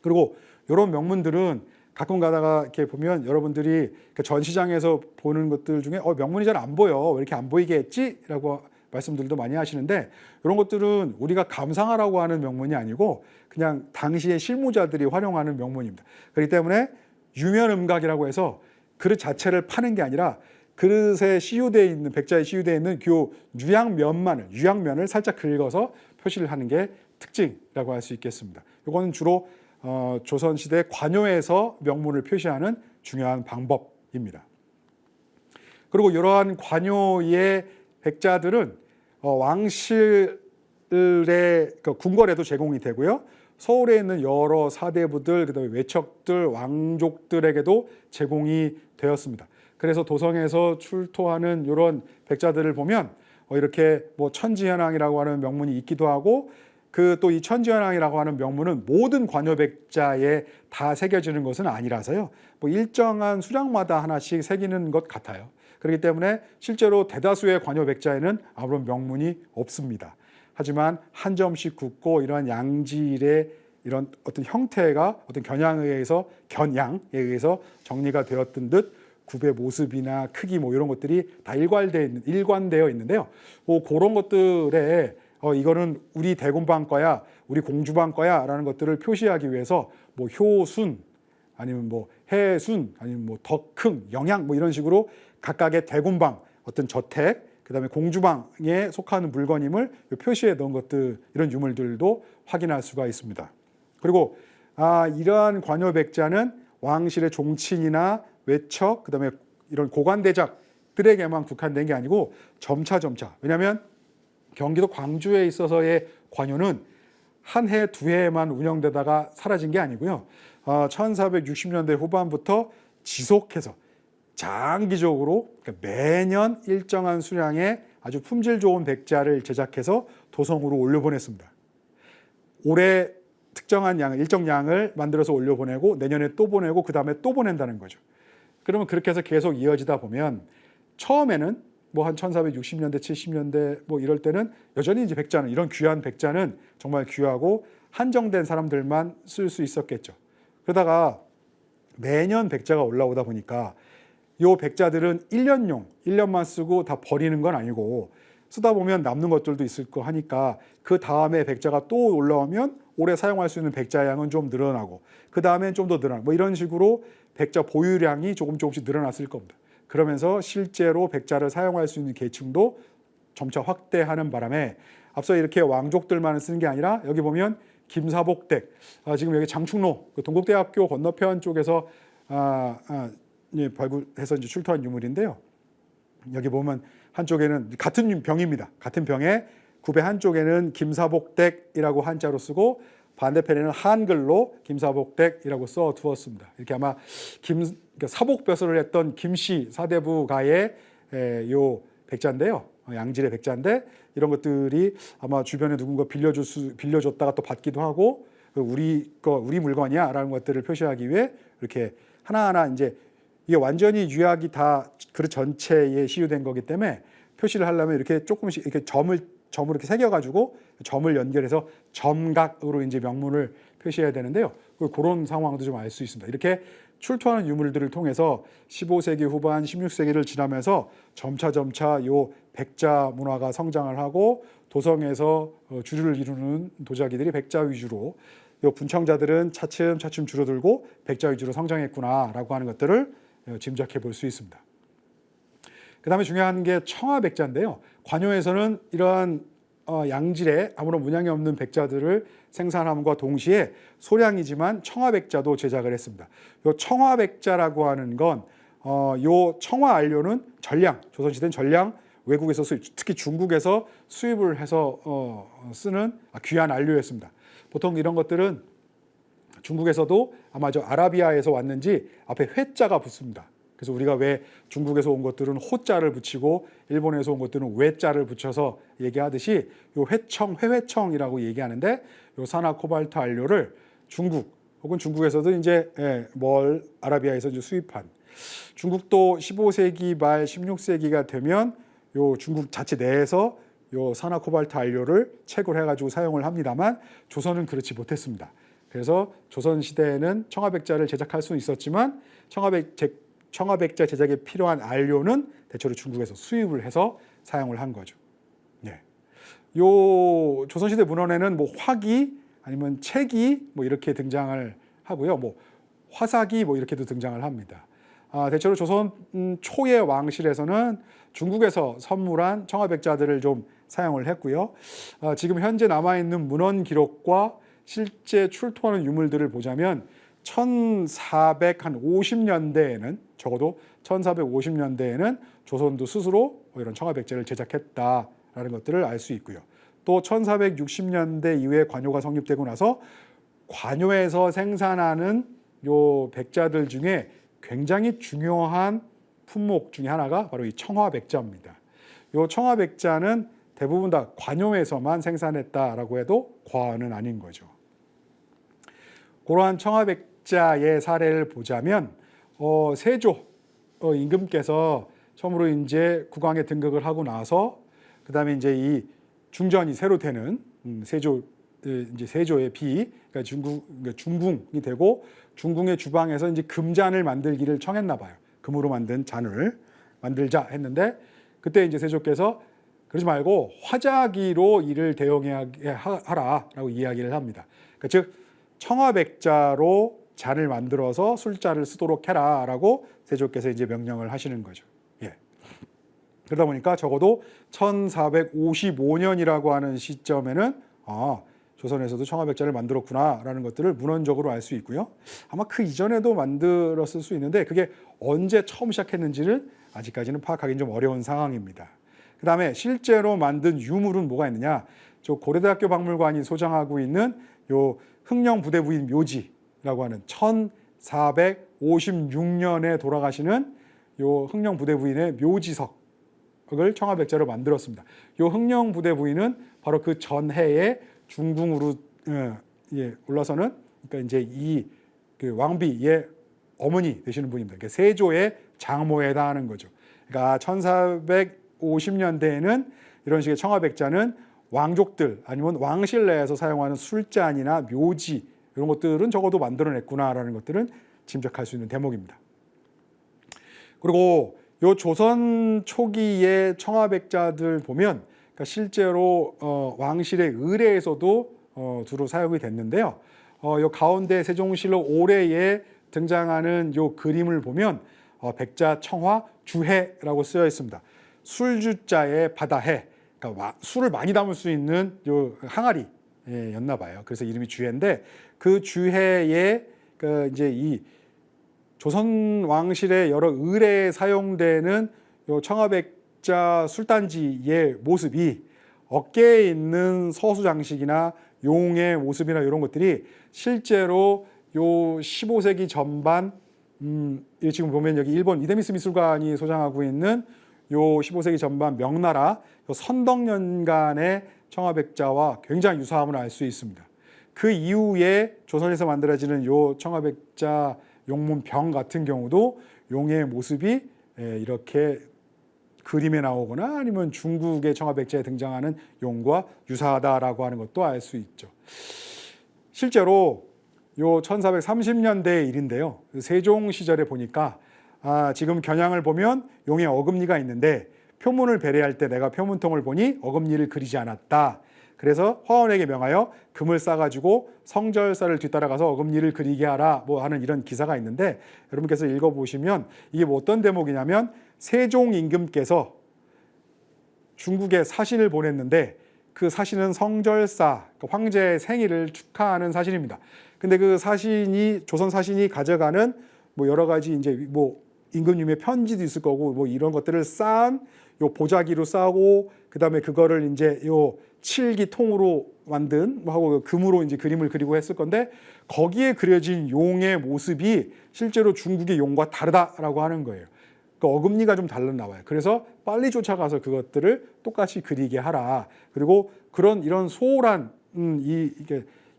그리고 이런 명문들은 가끔 가다가 이렇게 보면 여러분들이 전시장에서 보는 것들 중에 명문이 잘 안 보여. 왜 이렇게 안 보이게 했지? 라고 말씀들도 많이 하시는데 이런 것들은 우리가 감상하라고 하는 명문이 아니고 그냥 당시의 실무자들이 활용하는 명문입니다. 그렇기 때문에 유면음각이라고 해서 그릇 자체를 파는 게 아니라 그릇에 시유되어 있는 백자에 시유되어 있는 그 유양면을 살짝 긁어서 표시를 하는 게 특징이라고 할 수 있겠습니다. 이거는 주로 조선시대 관요에서 명문을 표시하는 중요한 방법입니다. 그리고 이러한 관요의 백자들은 왕실의 궁궐에도 제공이 되고요. 서울에 있는 여러 사대부들, 그다음에 외척들, 왕족들에게도 제공이 되었습니다. 그래서 도성에서 출토하는 이런 백자들을 보면 이렇게 뭐 천지현황이라고 하는 명문이 있기도 하고 또 이 천지현황이라고 하는 명문은 모든 관요 백자에 다 새겨지는 것은 아니라서요. 뭐 일정한 수량마다 하나씩 새기는 것 같아요. 그렇기 때문에 실제로 대다수의 관요 백자에는 아무런 명문이 없습니다. 하지만 한 점씩 굽고 이러한 양질의 이런 어떤 형태가 어떤 견양에 의해서 정리가 되었던 듯 굽의 모습이나 크기 뭐 이런 것들이 다 일관되어 있는데요. 그런 것들에 이거는 우리 대군방 거야, 우리 공주방 거야라는 것들을 표시하기 위해서 뭐 효순 아니면 뭐 해순 아니면 뭐 덕흥, 영양 뭐 이런 식으로 각각의 대군방 어떤 저택 그다음에 공주방에 속하는 물건임을 표시해 놓은 것들 이런 유물들도 확인할 수가 있습니다. 그리고 이러한 관요 백자는 왕실의 종친이나 외척 그다음에 이런 고관대작들에게만 국한된 게 아니고 점차 왜냐하면 경기도 광주에 있어서의 관요는 한 해, 두 해만 운영되다가 사라진 게 아니고요. 1460년대 후반부터 지속해서 장기적으로 매년 일정한 수량의 아주 품질 좋은 백자를 제작해서 도성으로 올려보냈습니다. 올해 특정한 일정 양을 만들어서 올려보내고 내년에 또 보내고 그 다음에 또 보낸다는 거죠. 그러면 그렇게 해서 계속 이어지다 보면 처음에는 뭐 한 1460년대, 70년대 뭐 이럴 때는 여전히 이제 백자는 이런 귀한 백자는 정말 귀하고 한정된 사람들만 쓸 수 있었겠죠. 그러다가 매년 백자가 올라오다 보니까 요 백자들은 1년만 쓰고 다 버리는 건 아니고 쓰다 보면 남는 것들도 있을 거 하니까 그 다음에 백자가 또 올라오면 올해 사용할 수 있는 백자 양은 좀 늘어나고 그 다음엔 좀 더 늘어나고 뭐 이런 식으로 백자 보유량이 조금씩 늘어났을 겁니다. 그러면서 실제로 백자를 사용할 수 있는 계층도 점차 확대하는 바람에 앞서 이렇게 왕족들만 쓰는 게 아니라 여기 보면 김사복댁, 지금 여기 장충로 그 동국대학교 건너편 쪽에서 발굴해서 이제 출토한 유물인데요. 여기 보면 한쪽에는 같은 병입니다. 같은 병에 굽의 한쪽에는 김사복댁이라고 한자로 쓰고 반대편에는 한글로 김사복댁이라고 써 두었습니다. 이렇게 아마 그러니까 사복벼슬을 했던 김씨 사대부가의 요 백자인데요. 양질의 백자인데 이런 것들이 아마 주변에 누군가 빌려줬다가 또 받기도 하고 우리 물건이야라는 것들을 표시하기 위해 이렇게 하나하나 이제 이게 완전히 유약이 다 그릇 전체에 시유된 거기 때문에 표시를 하려면 이렇게 조금씩 이렇게 점으로 이렇게 새겨가지고 점을 연결해서 점각으로 이제 명문을 표시해야 되는데요. 그런 상황도 좀 알 수 있습니다. 이렇게 출토하는 유물들을 통해서 15세기 후반, 16세기를 지나면서 점차 요 백자 문화가 성장을 하고 도성에서 주류를 이루는 도자기들이 백자 위주로 요 분청자들은 차츰 줄어들고 백자 위주로 성장했구나라고 하는 것들을 짐작해 볼 수 있습니다. 그 다음에 중요한 게 청화백자인데요. 관요에서는 이러한 양질의 아무런 문양이 없는 백자들을 생산함과 동시에 소량이지만 청화백자도 제작을 했습니다. 이 청화백자라고 하는 건 요 청화안료는 전량, 조선시대는 전량 외국에서 특히 중국에서 수입을 해서 쓰는 귀한 안료였습니다. 보통 이런 것들은 중국에서도 아마 저 아라비아에서 왔는지 앞에 회자가 붙습니다. 그래서 우리가 왜 중국에서 온 것들은 호자를 붙이고 일본에서 온 것들은 외자를 붙여서 얘기하듯이 요 회회청이라고 얘기하는데 요 산화 코발트 안료를 중국 혹은 중국에서도 이제 아라비아에서 이제 수입한 중국도 15세기 말 16세기가 되면 요 중국 자체 내에서 요 산화 코발트 안료를 채굴해 가지고 사용을 합니다만 조선은 그렇지 못했습니다. 그래서 조선 시대에는 청화백자를 제작할 수는 있었지만 청화백자 제작에 필요한 안료는 대체로 중국에서 수입을 해서 사용을 한 거죠. 네. 요 조선시대 문헌에는 뭐 화기 아니면 채기 뭐 이렇게 등장을 하고요. 뭐 화사기 뭐 이렇게도 등장을 합니다. 대체로 조선 초의 왕실에서는 중국에서 선물한 청화백자들을 좀 사용을 했고요. 지금 현재 남아있는 문헌 기록과 실제 출토하는 유물들을 보자면 1450년대에는 적어도 1450년대에는 조선도 스스로 이런 청화백자를 제작했다라는 것들을 알 수 있고요. 또 1460년대 이후에 관요가 성립되고 나서 관요에서 생산하는 요 백자들 중에 굉장히 중요한 품목 중에 하나가 바로 이 청화백자입니다. 요 청화백자는 대부분 다 관요에서만 생산했다라고 해도 과언은 아닌 거죠. 그러한 청화백자의 사례를 보자면 세조 임금께서 처음으로 이제 국왕에 등극을 하고 나서 그다음에 이제 이 중전이 새로 되는 세조의 비 그러니까 중궁이 되고 중궁의 주방에서 이제 금잔을 만들기를 청했나 봐요. 금으로 만든 잔을 만들자 했는데 그때 이제 세조께서 그러지 말고 화자기로 이를 대용하게 하라라고 이야기를 합니다. 그러니까 즉 청화백자로 잔을 만들어서 술자를 쓰도록 해라라고 세조께서 이제 명령을 하시는 거죠. 예. 그러다 보니까 적어도 1455년이라고 하는 시점에는 조선에서도 청화백자를 만들었구나라는 것들을 문헌적으로 알 수 있고요. 아마 그 이전에도 만들었을 수 있는데 그게 언제 처음 시작했는지를 아직까지는 파악하기는 좀 어려운 상황입니다. 그 다음에 실제로 만든 유물은 뭐가 있느냐? 저 고려대학교 박물관이 소장하고 있는 요 흥령 부대부인 묘지라고 하는 1456년에 돌아가시는 요 흥령 부대부인의 묘지석을 청화백자로 만들었습니다. 요 흥령 부대부인은 바로 그 전해에 중궁으로 올라서는 그러니까 이제 이 그 왕비의 어머니 되시는 분입니다. 그러니까 세조의 장모에 해당하는 거죠. 그러니까 1450년대에는 이런 식의 청화백자는 왕족들 아니면 왕실 내에서 사용하는 술잔이나 묘지 이런 것들은 적어도 만들어냈구나라는 것들은 짐작할 수 있는 대목입니다. 그리고 요 조선 초기의 청화백자들 보면 그러니까 실제로 왕실의 의례에서도 두루 사용이 됐는데요. 요 가운데 세종실록 올해에 등장하는 요 그림을 보면 백자 청화 주해라고 쓰여 있습니다. 술주자에 바다해, 그러니까 술을 많이 담을 수 있는 요 항아리였나 봐요. 그래서 이름이 주해인데 그 주해에 그 이제 이 조선 왕실의 여러 의례에 사용되는 요 청화백자 술단지의 모습이 어깨에 있는 서수 장식이나 용의 모습이나 이런 것들이 실제로 요 15세기 전반 지금 보면 여기 일본 이데미스 미술관이 소장하고 있는 요 15세기 전반 명나라 요 선덕년간의 청화백자와 굉장히 유사함을 알 수 있습니다. 그 이후에 조선에서 만들어지는 요 청화백자 용문병 같은 경우도 용의 모습이 이렇게 그림에 나오거나 아니면 중국의 청화백자에 등장하는 용과 유사하다라고 하는 것도 알 수 있죠. 실제로 요 1430년대의 일인데요. 세종 시절에 보니까 지금 겨냥을 보면 용의 어금니가 있는데 표문을 배례할 때 내가 표문통을 보니 어금니를 그리지 않았다. 그래서 화원에게 명하여 금을 싸가지고 성절사를 뒤따라가서 어금니를 그리게 하라 뭐 하는 이런 기사가 있는데 여러분께서 읽어보시면 이게 뭐 어떤 대목이냐면 세종 임금께서 중국에 사신을 보냈는데 그 사신은 성절사, 그러니까 황제의 생일을 축하하는 사신입니다. 근데 그 사신이 조선 사신이 가져가는 뭐 여러 가지 이제 뭐 임금님의 편지도 있을 거고 뭐 이런 것들을 쌓은 요 보자기로 싸고 그다음에 그거를 이제 요 칠기 통으로 만든 하고 금으로 이제 그림을 그리고 했을 건데 거기에 그려진 용의 모습이 실제로 중국의 용과 다르다라고 하는 거예요. 그 어금니가 좀 달라 나와요. 그래서 빨리 쫓아가서 그것들을 똑같이 그리게 하라. 그리고 이런 소홀한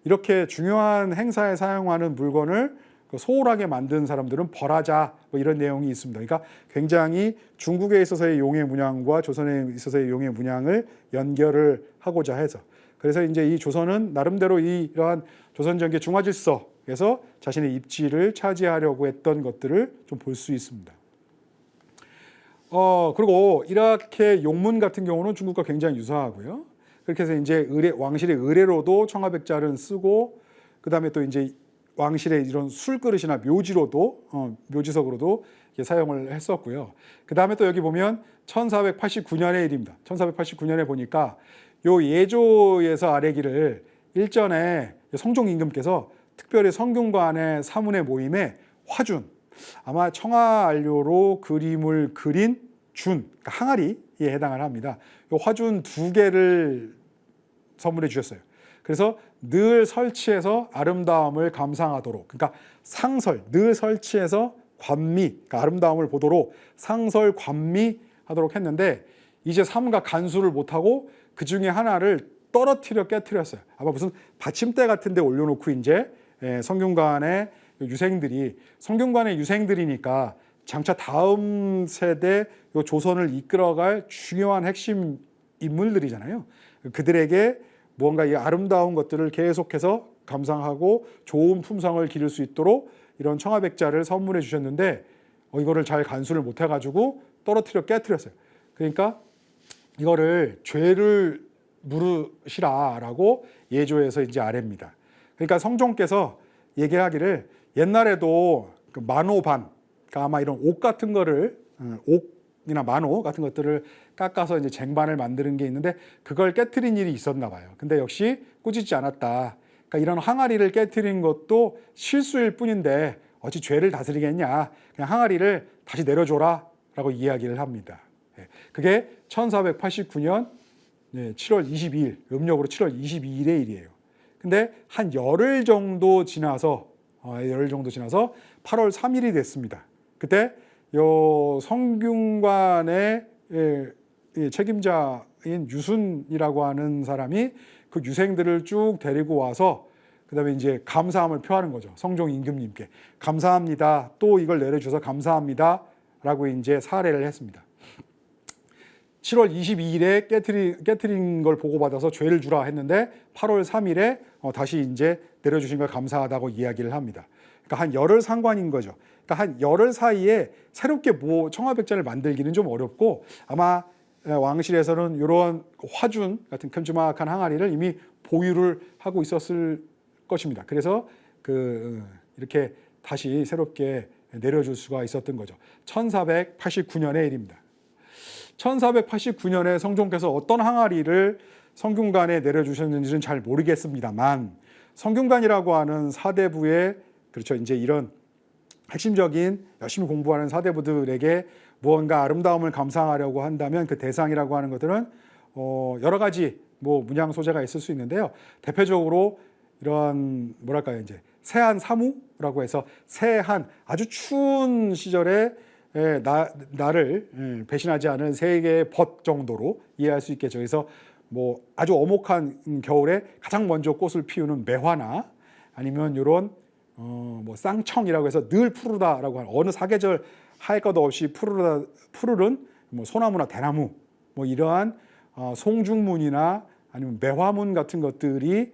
이렇게 중요한 행사에 사용하는 물건을 소홀하게 만든 사람들은 벌하자 뭐 이런 내용이 있습니다. 그러니까 굉장히 중국에 있어서의 용의 문양과 조선에 있어서의 용의 문양을 연결을 하고자 해서 그래서 이제 이 조선은 나름대로 이러한 조선전기 중화질서에서 자신의 입지를 차지하려고 했던 것들을 좀 볼 수 있습니다. 그리고 이렇게 용문 같은 경우는 중국과 굉장히 유사하고요. 그렇게 해서 이제 왕실의 의례로도 청화백자를 쓰고 그다음에 또 이제 왕실의 이런 술그릇이나 묘지로도 묘지석으로도 사용을 했었고요. 그 다음에 또 여기 보면 1489년의 일입니다. 1489년에 보니까 요 예조에서 아래기를 일전에 성종 임금께서 특별히 성균관의 사문의 모임에 화준, 아마 청화안료로 그림을 그린 준, 그러니까 항아리에 해당을 합니다. 요 화준 2개를 선물해 주셨어요. 그래서 늘 설치해서 아름다움을 감상하도록, 그러니까 늘 설치해서 관미, 그러니까 아름다움을 보도록 상설 관미하도록 했는데 이제 삼가 간수를 못하고 그 중에 하나를 깨트렸어요. 아마 무슨 받침대 같은 데 올려놓고 이제 성균관의 유생들이니까 장차 다음 세대 조선을 이끌어갈 중요한 핵심 인물들이잖아요. 그들에게 무언가 이 아름다운 것들을 계속해서 감상하고 좋은 품성을 기를 수 있도록 이런 청화백자를 선물해 주셨는데 이거를 잘 간수를 못 해가지고 깨트렸어요. 그러니까 이거를 죄를 물으시라라고 예조에서 이제 아래입니다. 그러니까 성종께서 얘기하기를 옛날에도 그 만호반, 그러니까 아마 이런 옥 같은 거를 옥이나 만호 같은 것들을 깎아서 이제 쟁반을 만드는 게 있는데 그걸 깨트린 일이 있었나 봐요. 근데 역시 꾸짖지 않았다. 그러니까 이런 항아리를 깨트린 것도 실수일 뿐인데 어찌 죄를 다스리겠냐. 그냥 항아리를 다시 내려줘라라고 이야기를 합니다. 그게 1489년 7월 22일, 음력으로 7월 22일의 일이에요. 근데 한 열흘 정도 지나서 8월 3일이 됐습니다. 그때 요 성균관의 책임자인 유순이라고 하는 사람이 그 유생들을 쭉 데리고 와서 그다음에 이제 감사함을 표하는 거죠. 성종 임금님께 감사합니다. 또 이걸 내려주셔서 감사합니다라고 이제 사례를 했습니다. 7월 22일에 깨트린 걸 보고받아서 죄를 주라 했는데 8월 3일에 다시 이제 내려주신 걸 감사하다고 이야기를 합니다. 그러니까 한 열흘 상관인 거죠. 그러니까 한 열흘 사이에 새롭게 뭐 청화백자를 만들기는 좀 어렵고 아마 왕실에서는 이런 화준 같은 큼지막한 항아리를 이미 보유를 하고 있었을 것입니다. 그래서 이렇게 다시 새롭게 내려줄 수가 있었던 거죠. 1489년의 일입니다. 1489년에 성종께서 어떤 항아리를 성균관에 내려주셨는지는 잘 모르겠습니다만 성균관이라고 하는 사대부의 그렇죠. 이제 이런 핵심적인 열심히 공부하는 사대부들에게 무언가 아름다움을 감상하려고 한다면 그 대상이라고 하는 것들은 여러 가지 뭐 문양 소재가 있을 수 있는데요. 대표적으로 이런 뭐랄까요, 이제 세한 사무라고 해서 세한 아주 추운 시절에 나를 배신하지 않은 세계의 벗 정도로 이해할 수 있겠죠. 그래서 뭐 아주 어목한 겨울에 가장 먼저 꽃을 피우는 매화나 아니면 이런 뭐 쌍청이라고 해서 늘 푸르다라고 하는 어느 사계절 할 것 없이 푸르른 뭐 소나무나 대나무 뭐 이러한 송중문이나 아니면 매화문 같은 것들이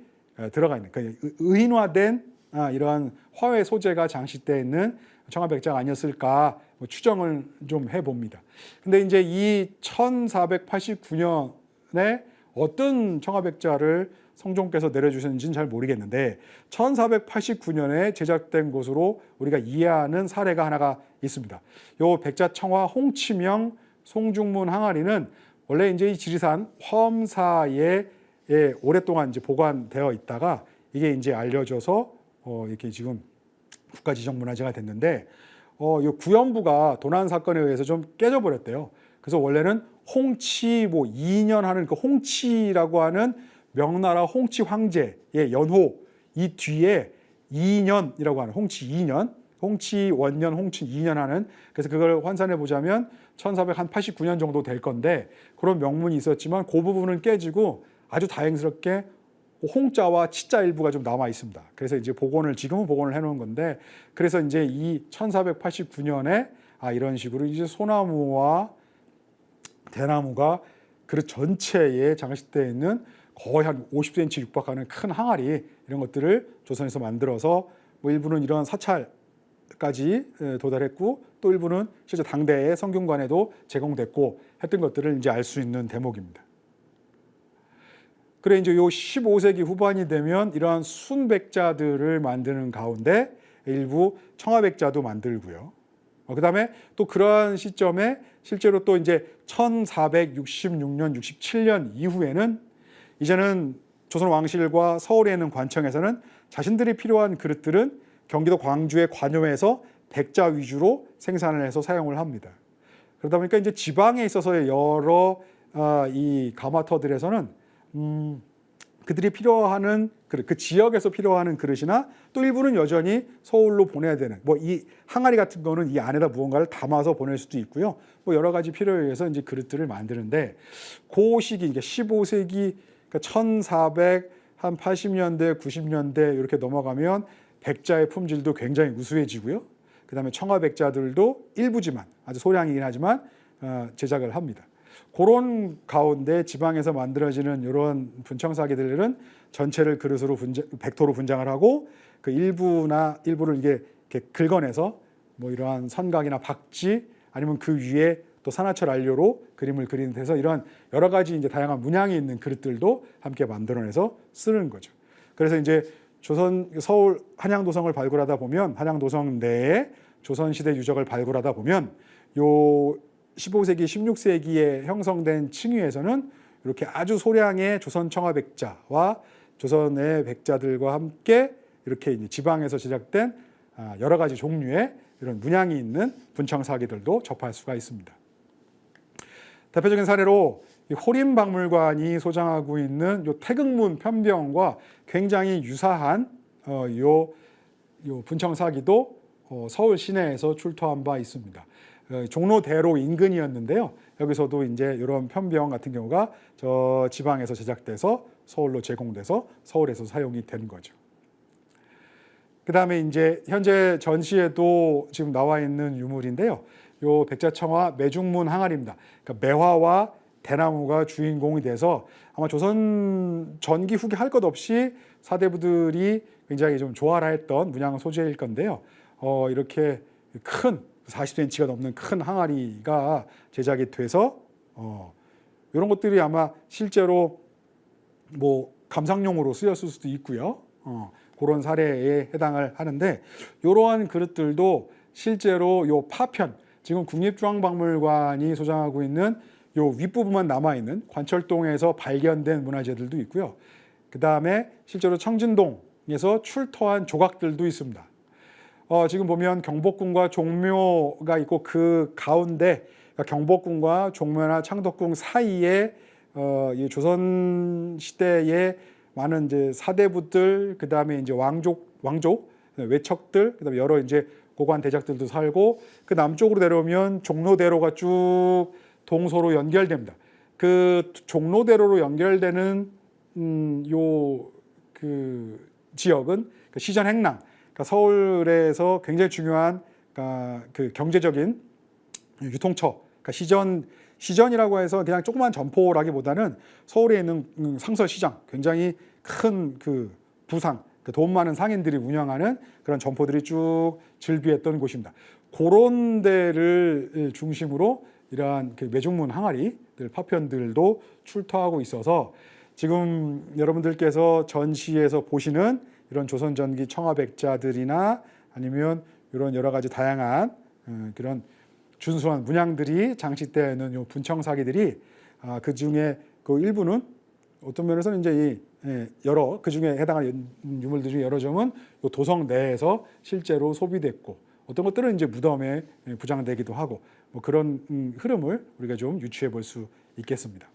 들어가 있는 그러니까 의인화된 이러한 화훼 소재가 장식되어 있는 청화백자가 아니었을까 뭐 추정을 좀 해봅니다. 근데 이제 이 1489년에 어떤 청화백자를 성종께서 내려주셨는지는 잘 모르겠는데 1489년에 제작된 것으로 우리가 이해하는 사례가 하나가 있습니다. 요 백자청화 홍치명 송중문 항아리는 원래 이제 이 지리산 화엄사에 오랫동안 이제 보관되어 있다가 이게 이제 알려져서 이렇게 지금 국가지정문화재가 됐는데 요 구연부가 도난 사건에 의해서 좀 깨져버렸대요. 그래서 원래는 홍치 뭐 2년 하는 그 홍치라고 하는 명나라 홍치 황제의 연호 이 뒤에 2년이라고 하는 홍치 2년, 홍치 원년, 홍치 2년 하는 그래서 그걸 환산해 보자면 1489년 정도 될 건데 그런 명문이 있었지만 그 부분은 깨지고 아주 다행스럽게 홍자와 치자 일부가 좀 남아 있습니다. 그래서 이제 지금은 복원을 해놓은 건데 그래서 이제 이 1489년에 이런 식으로 이제 소나무와 대나무가 그릇 전체에 장식되어 있는 거의 한 50cm 육박하는 큰 항아리 이런 것들을 조선에서 만들어서 뭐 일부는 이런 사찰까지 도달했고 또 일부는 실제 당대의 성균관에도 제공됐고 했던 것들을 이제 알 수 있는 대목입니다. 그래 이제 요 15세기 후반이 되면 이러한 순백자들을 만드는 가운데 일부 청화백자도 만들고요. 그다음에 또 그러한 시점에 실제로 또 이제 1466년, 67년 이후에는 이제는 조선 왕실과 서울에 있는 관청에서는 자신들이 필요한 그릇들은 경기도 광주의 관요에서 백자 위주로 생산을 해서 사용을 합니다. 그러다 보니까 이제 지방에 있어서의 여러 이 가마터들에서는 그들이 필요하는 그 지역에서 필요하는 그릇이나 또 일부는 여전히 서울로 보내야 되는 뭐 이 항아리 같은 거는 이 안에다 무언가를 담아서 보낼 수도 있고요. 뭐 여러 가지 필요에 의해서 이제 그릇들을 만드는데 그 시기 이게 15세기 그러니까 1480년대 90년대 이렇게 넘어가면 백자의 품질도 굉장히 우수해지고요. 그다음에 청화백자들도 일부지만 아주 소량이긴 하지만 제작을 합니다. 그런 가운데 지방에서 만들어지는 이런 분청사기들은 전체를 그릇으로 백토로 분장을 하고 그 일부를 이렇게 긁어내서 뭐 이러한 선각이나 박지 아니면 그 위에 또 산화철 안료로 그림을 그리는 데서 이런 여러 가지 이제 다양한 문양이 있는 그릇들도 함께 만들어내서 쓰는 거죠. 그래서 이제 서울 한양도성을 발굴하다 보면 한양도성 내에 조선시대 유적을 발굴하다 보면 요 15세기, 16세기에 형성된 층위에서는 이렇게 아주 소량의 조선 청화백자와 조선의 백자들과 함께 이렇게 지방에서 제작된 여러 가지 종류의 이런 문양이 있는 분청사기들도 접할 수가 있습니다. 대표적인 사례로 호림박물관이 소장하고 있는 요 태극문 편병과 굉장히 유사한 요 분청사기도 서울 시내에서 출토한 바 있습니다. 종로대로 인근이었는데요. 여기서도 이제 이런 편병 같은 경우가 저 지방에서 제작돼서 서울로 제공돼서 서울에서 사용이 된 거죠. 그다음에 이제 현재 전시에도 지금 나와 있는 유물인데요. 요 백자청화 매중문 항아리입니다. 그러니까 매화와 대나무가 주인공이 돼서 아마 조선 전기 후기 할 것 없이 사대부들이 굉장히 좀 조화라 했던 문양 소재일 건데요. 이렇게 큰 40cm가 넘는 큰 항아리가 제작이 돼서 이런 것들이 아마 실제로 뭐 감상용으로 쓰였을 수도 있고요. 그런 사례에 해당을 하는데 이러한 그릇들도 실제로 요 파편, 지금 국립중앙박물관이 소장하고 있는 요 윗부분만 남아있는 관철동에서 발견된 문화재들도 있고요. 그 다음에 실제로 청진동에서 출토한 조각들도 있습니다. 지금 보면 경복궁과 종묘가 있고 그 가운데 그러니까 경복궁과 종묘나 창덕궁 사이에 이 조선 시대의 많은 이제 사대부들, 그 다음에 이제 왕족, 외척들, 그 다음에 여러 이제 고관 대작들도 살고 그 남쪽으로 내려오면 종로대로가 쭉 동서로 연결됩니다. 그 종로대로로 연결되는 그 지역은 그 시전 행랑, 그러니까 서울에서 굉장히 중요한 그 경제적인 유통처, 그러니까 시전이라고 해서 그냥 조그만 점포라기보다는 서울에 있는 상설시장, 굉장히 큰 그 부상, 그 돈 많은 상인들이 운영하는 그런 점포들이 쭉 즐비했던 곳입니다. 그런 데를 중심으로 이러한 그 매중문 항아리들 파편들도 출토하고 있어서 지금 여러분들께서 전시에서 보시는 이런 조선 전기 청화백자들이나 아니면 이런 여러 가지 다양한 그런 준수한 문양들이 장식되어 있는 요 분청사기들이 그 중에 그 일부는 어떤 면에서는 이제 여러 그 중에 해당하는 유물들 중에 여러 점은 요 도성 내에서 실제로 소비됐고 어떤 것들은 이제 무덤에 부장되기도 하고 뭐 그런 흐름을 우리가 좀 유추해 볼 수 있겠습니다.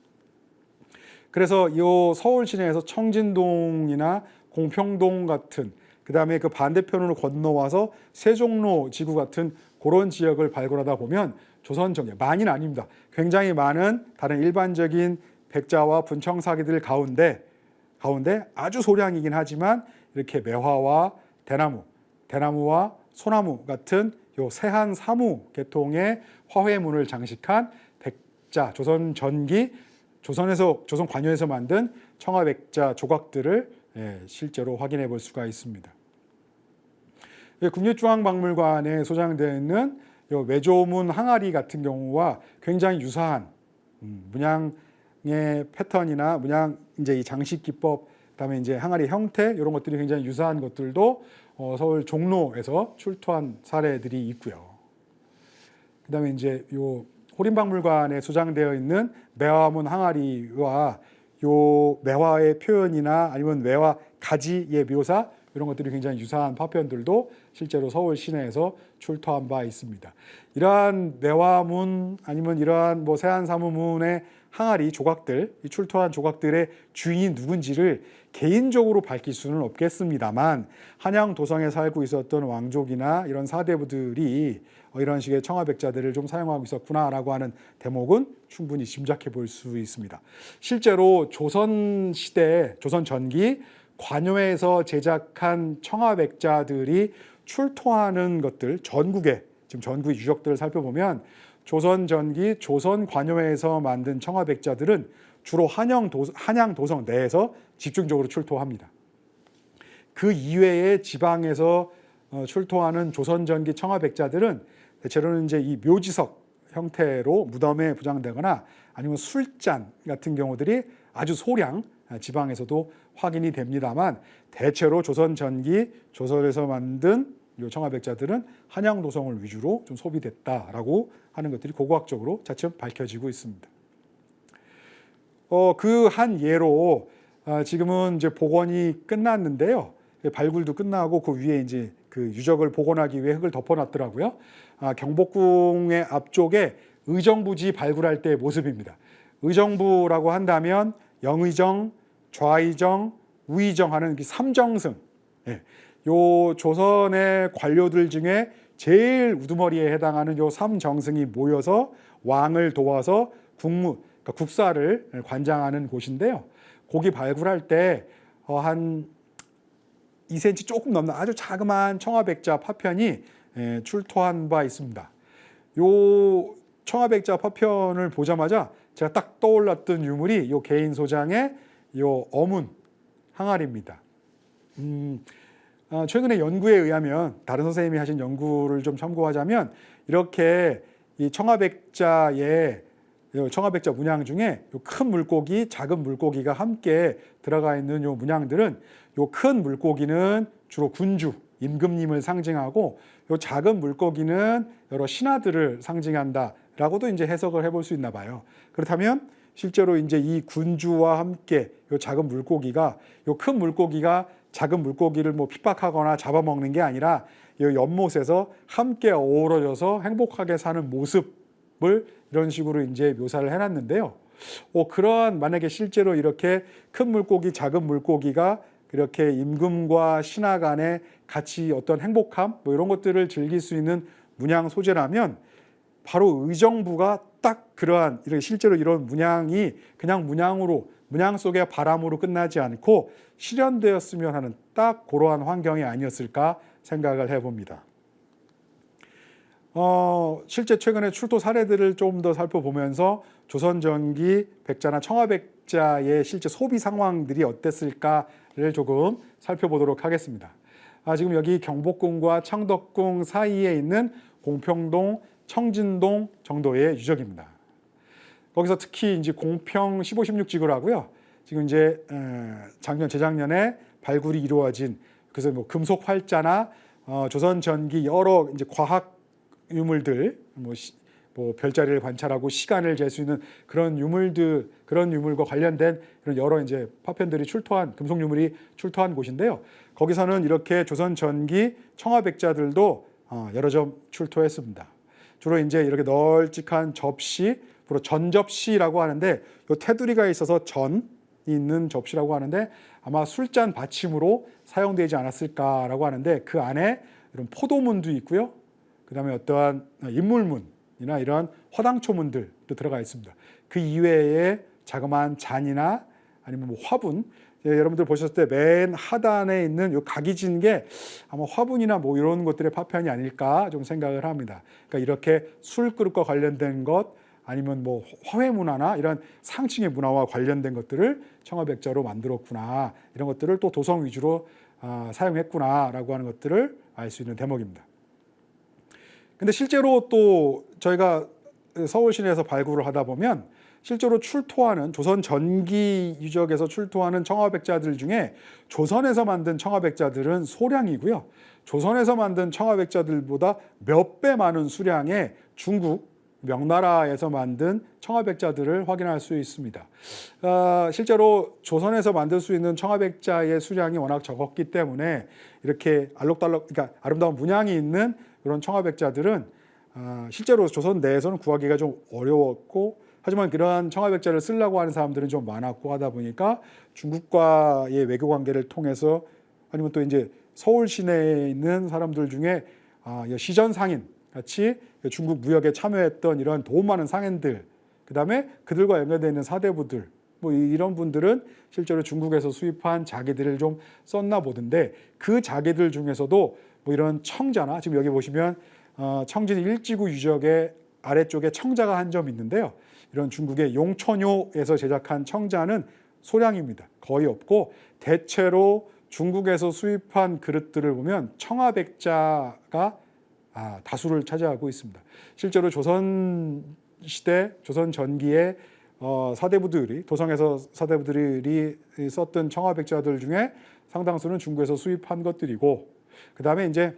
그래서 이 서울 시내에서 청진동이나 공평동 같은 그 다음에 그 반대편으로 건너와서 세종로 지구 같은 그런 지역을 발굴하다 보면 조선 전기 많이는 아닙니다. 굉장히 많은 다른 일반적인 백자와 분청사기들 가운데 아주 소량이긴 하지만 이렇게 매화와 대나무와 소나무 같은 요 세한 사무 계통의 화훼문을 장식한 백자 조선 전기 조선 관여에서 만든 청화백자 조각들을 실제로 확인해 볼 수가 있습니다. 국립중앙박물관에 소장되어 있는 요 외조문 항아리 같은 경우와 굉장히 유사한 문양의 패턴이나 문양 이제 이 장식 기법, 그다음에 이제 항아리 형태 이런 것들이 굉장히 유사한 것들도 서울 종로에서 출토한 사례들이 있고요. 그다음에 이제 요 호림박물관에 소장되어 있는 매화문 항아리와 요 매화의 표현이나 아니면 매화 가지의 묘사 이런 것들이 굉장히 유사한 파편들도 실제로 서울 시내에서 출토한 바 있습니다. 이러한 매화문 아니면 이러한 뭐 세한사무문의 항아리 조각들, 이 출토한 조각들의 주인이 누군지를 개인적으로 밝힐 수는 없겠습니다만 한양 도성에 살고 있었던 왕족이나 이런 사대부들이 이런 식의 청화백자들을 좀 사용하고 있었구나라고 하는 대목은 충분히 짐작해 볼 수 있습니다. 실제로 조선 시대, 조선 전기 관여에서 제작한 청화백자들이 출토하는 것들 전국의 지금 전국의 유적들을 살펴보면 조선 전기, 조선 관여에서 만든 청화백자들은 주로 한양 도성 내에서 집중적으로 출토합니다. 그 이외의 지방에서 출토하는 조선 전기 청화백자들은 대체로는 이제 이 묘지석 형태로 무덤에 부장되거나 아니면 술잔 같은 경우들이 아주 소량 지방에서도 확인이 됩니다만 대체로 조선 전기, 조선에서 만든 이 청화백자들은 한양 도성을 위주로 좀 소비됐다라고 하는 것들이 고고학적으로 차츰 밝혀지고 있습니다. 그 한 예로 지금은 이제 복원이 끝났는데요. 발굴도 끝나고 그 위에 이제 그 유적을 복원하기 위해 흙을 덮어놨더라고요. 경복궁의 앞쪽에 의정부지 발굴할 때의 모습입니다. 의정부라고 한다면 영의정, 좌의정, 우의정 하는 삼정승. 요 조선의 관료들 중에 제일 우두머리에 해당하는 요 삼정승이 모여서 왕을 도와서 그러니까 국사를 관장하는 곳인데요. 거기 발굴할 때 한 2cm 조금 넘는 아주 자그마한 청화백자 파편이 출토한 바 있습니다. 요 청화백자 파편을 보자마자 제가 딱 떠올랐던 유물이 요 개인 소장의 요 어문 항아리입니다. 최근에 연구에 의하면 다른 선생님이 하신 연구를 좀 참고하자면 이렇게 이 청아백자 문양 중에 큰 물고기, 작은 물고기가 함께 들어가 있는 요 문양들은 요 큰 물고기는 주로 군주, 임금님을 상징하고 요 작은 물고기는 여러 신하들을 상징한다라고도 이제 해석을 해볼 수 있나 봐요. 그렇다면 실제로 이제 이 군주와 함께 요 작은 물고기가 요 큰 물고기가 작은 물고기를 뭐 핍박하거나 잡아먹는 게 아니라 이 연못에서 함께 어우러져서 행복하게 사는 모습을 이런 식으로 이제 묘사를 해놨는데요. 그러한 만약에 실제로 이렇게 큰 물고기, 작은 물고기가 이렇게 임금과 신하 간에 같이 어떤 행복함 뭐 이런 것들을 즐길 수 있는 문양 소재라면 바로 의정부가 딱 그러한 실제로 이런 문양이 그냥 문양 속의 바람으로 끝나지 않고 실현되었으면 하는 딱 그러한 환경이 아니었을까 생각을 해봅니다. 실제 최근에 출토 사례들을 좀 더 살펴보면서 조선 전기 백자나 청아백자의 실제 소비 상황들이 어땠을까를 조금 살펴보도록 하겠습니다. 지금 여기 경복궁과 창덕궁 사이에 있는 공평동, 청진동 정도의 유적입니다. 거기서 특히 이제 공평 15, 16지구라고요. 지금 이제 재작년에 발굴이 이루어진 그래서 뭐 금속 활자나 조선 전기 여러 이제 과학 유물들, 뭐 별자리를 관찰하고 시간을 잴 수 있는 그런 유물과 관련된 그런 여러 이제 파편들이 금속 유물이 출토한 곳인데요. 거기서는 이렇게 조선 전기 청아백자들도 여러 점 출토했습니다. 주로 이제 이렇게 널찍한 접시, 주로 전접시라고 하는데 이 테두리가 있어서 전이 있는 접시라고 하는데 아마 술잔 받침으로 사용되지 않았을까라고 하는데 그 안에 이런 포도문도 있고요. 그다음에 어떠한 인물문이나 이런 화당초문들도 들어가 있습니다. 그 이외에 자그마한 잔이나 아니면 뭐 화분, 여러분들 보셨을 때 맨 하단에 있는 요 각이 진 게 아마 화분이나 뭐 이런 것들의 파편이 아닐까 좀 생각을 합니다. 그러니까 이렇게 술그릇과 관련된 것 아니면 뭐 화훼 문화나 이런 상층의 문화와 관련된 것들을 청아백자로 만들었구나, 이런 것들을 또 도성 위주로 사용했구나라고 하는 것들을 알 수 있는 대목입니다. 근데 실제로 또 저희가 서울 시내에서 발굴을 하다 보면 실제로 출토하는 조선 전기 유적에서 출토하는 청아백자들 중에 조선에서 만든 청아백자들은 소량이고요. 조선에서 만든 청아백자들보다 몇 배 많은 수량의 중국 명나라에서 만든 청아백자들을 확인할 수 있습니다. 실제로 조선에서 만들 수 있는 청아백자의 수량이 워낙 적었기 때문에 이렇게 알록달록, 그러니까 아름다운 문양이 있는 이런 청아백자들은 실제로 조선 내에서는 구하기가 좀 어려웠고, 하지만 그러한 청아백자를 쓰려고 하는 사람들은 좀 많았고 하다 보니까 중국과의 외교 관계를 통해서 아니면 또 이제 서울 시내에 있는 사람들 중에 시전 상인 같이 중국 무역에 참여했던 이런 돈 많은 상인들, 그다음에 그들과 연결되어 있는 사대부들, 뭐 이런 분들은 실제로 중국에서 수입한 자기들을 좀 썼나 보던데, 그 자기들 중에서도 뭐 이런 청자나 지금 여기 보시면 청진 일지구 유적의 아래쪽에 청자가 한 점 있는데요. 이런 중국의 용천요에서 제작한 청자는 소량입니다. 거의 없고 대체로 중국에서 수입한 그릇들을 보면 청아백자가 다수를 차지하고 있습니다. 실제로 조선 시대, 조선 전기의 사대부들이, 도성에서 사대부들이 썼던 청아백자들 중에 상당수는 중국에서 수입한 것들이고, 그 다음에 이제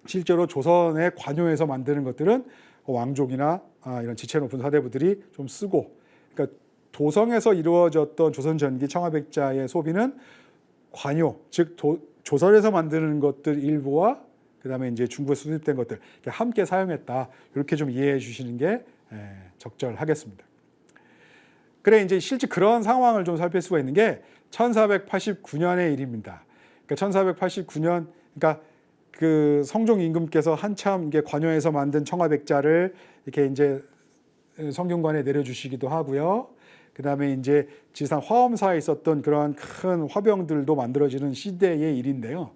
실제로 조선의 관요에서 만드는 것들은 왕족이나 이런 지체 높은 사대부들이 좀 쓰고, 그러니까 도성에서 이루어졌던 조선 전기 청아백자의 소비는 관요, 즉 조선에서 만드는 것들 일부와 그다음에 이제 중국에서 수입된 것들 함께 사용했다, 이렇게 좀 이해해 주시는 게 적절하겠습니다. 그래 이제 실제 그런 상황을 좀 살필 수가 있는 게 1489년의 일입니다. 그러니까 1489년, 그러니까 그 성종 임금께서 한참 이게 관요에서 만든 청아백자를 이렇게 이제 성균관에 내려주시기도 하고요. 그 다음에 이제 지상 화엄사에 있었던 그러한 큰 화병들도 만들어지는 시대의 일인데요.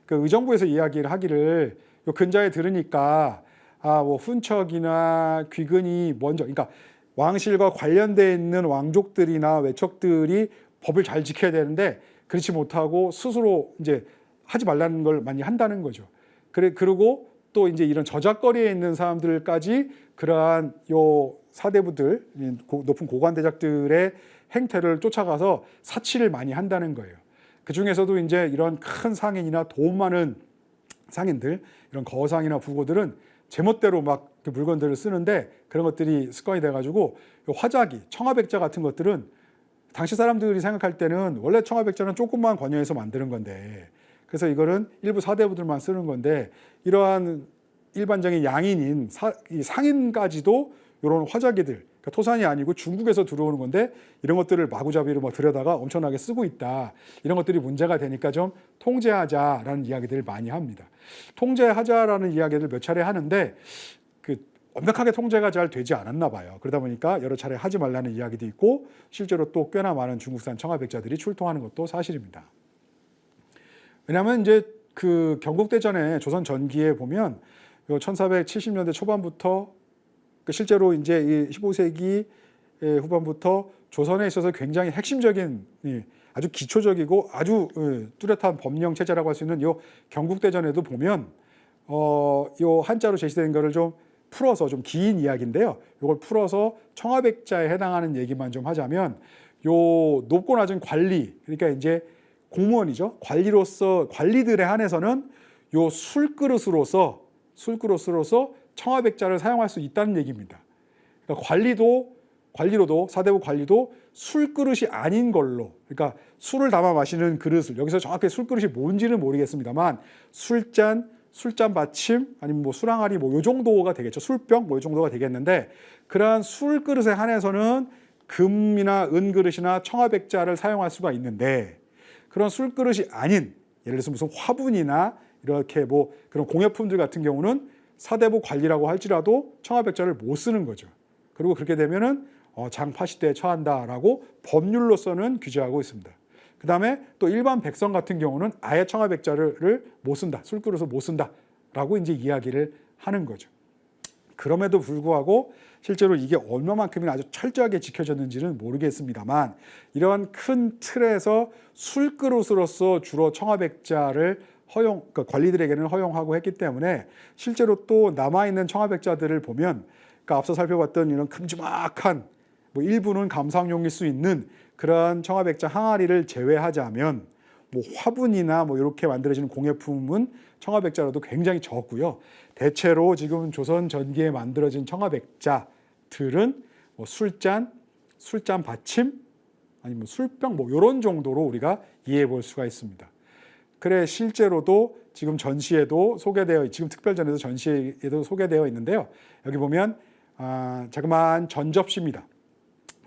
그 의정부에서 이야기를 하기를 요 근자에 들으니까 뭐 훈척이나 귀근이 먼저, 그러니까 왕실과 관련돼 있는 왕족들이나 외척들이 법을 잘 지켜야 되는데 그렇지 못하고 스스로 이제 하지 말라는 걸 많이 한다는 거죠. 그리고 또 이제 이런 저작거리에 있는 사람들까지 그러한 요 사대부들, 높은 고관대작들의 행태를 쫓아가서 사치를 많이 한다는 거예요. 그 중에서도 이제 이런 큰 상인이나 돈 많은 상인들, 이런 거상이나 부고들은 제멋대로 막 그 물건들을 쓰는데 그런 것들이 습관이 돼가지고 화자기, 청아백자 같은 것들은 당시 사람들이 생각할 때는 원래 청아백자는 조금만 권여해서 만드는 건데, 그래서 이거는 일부 사대부들만 쓰는 건데, 이러한 일반적인 양인인 이 상인까지도 이런 화자기들, 그러니까 토산이 아니고 중국에서 들어오는 건데 이런 것들을 마구잡이로 막 들여다가 엄청나게 쓰고 있다. 이런 것들이 문제가 되니까 좀 통제하자라는 이야기들을 많이 합니다. 통제하자라는 이야기를 몇 차례 하는데 그 완벽하게 통제가 잘 되지 않았나 봐요. 그러다 보니까 여러 차례 하지 말라는 이야기도 있고 실제로 또 꽤나 많은 중국산 청아백자들이 출동하는 것도 사실입니다. 왜냐하면 이제 그 경국대전에 조선 전기에 보면 1470년대 초반부터 실제로 이제 이 15세기 후반부터 조선에 있어서 굉장히 핵심적인 아주 기초적이고 아주 뚜렷한 법령 체제라고 할 수 있는 이 경국대전에도 보면 요 한자로 제시된 거를 좀 풀어서 좀 긴 이야기인데요. 이걸 풀어서 청아백자에 해당하는 얘기만 좀 하자면 요 높고 낮은 관리, 그러니까 이제 공무원이죠. 관리들에 한해서는 요 술그릇으로서 청아백자를 사용할 수 있다는 얘기입니다. 그러니까 관리로도 사대부 관리도 술그릇이 아닌 걸로, 그러니까 술을 담아 마시는 그릇을, 여기서 정확히 술그릇이 뭔지는 모르겠습니다만 술잔 받침 아니면 뭐 술항아리 뭐 요 정도가 되겠죠. 술병 뭐 요 정도가 되겠는데, 그러한 술그릇에 한해서는 금이나 은그릇이나 청아백자를 사용할 수가 있는데, 그런 술그릇이 아닌 예를 들어서 무슨 화분이나 이렇게 뭐 그런 공예품들 같은 경우는 사대부 관리라고 할지라도 청아백자를 못 쓰는 거죠. 그리고 그렇게 되면은 장파시대에 처한다라고 법률로서는 규제하고 있습니다. 그 다음에 또 일반 백성 같은 경우는 아예 청아백자를 못 쓴다, 술그릇을 못 쓴다라고 이제 이야기를 하는 거죠. 그럼에도 불구하고 실제로 이게 얼마만큼이나 아주 철저하게 지켜졌는지는 모르겠습니다만, 이러한 큰 틀에서 술그릇으로서 주로 청아백자를 그러니까 관리들에게는 허용하고 했기 때문에 실제로 또 남아있는 청아백자들을 보면, 그러니까 앞서 살펴봤던 이런 큼지막한 뭐 일부는 감상용일 수 있는 그런 청아백자 항아리를 제외하자면 뭐 화분이나 뭐 이렇게 만들어지는 공예품은 청아백자로도 굉장히 적고요. 대체로 지금 조선 전기에 만들어진 청아백자들은 뭐 술잔 받침 아니면 술병 뭐 이런 정도로 우리가 이해해 볼 수가 있습니다. 그래 실제로도 지금 전시에도 소개되어, 지금 특별전에도 전시에도 소개되어 있는데요. 여기 보면 자그마한 전접시입니다.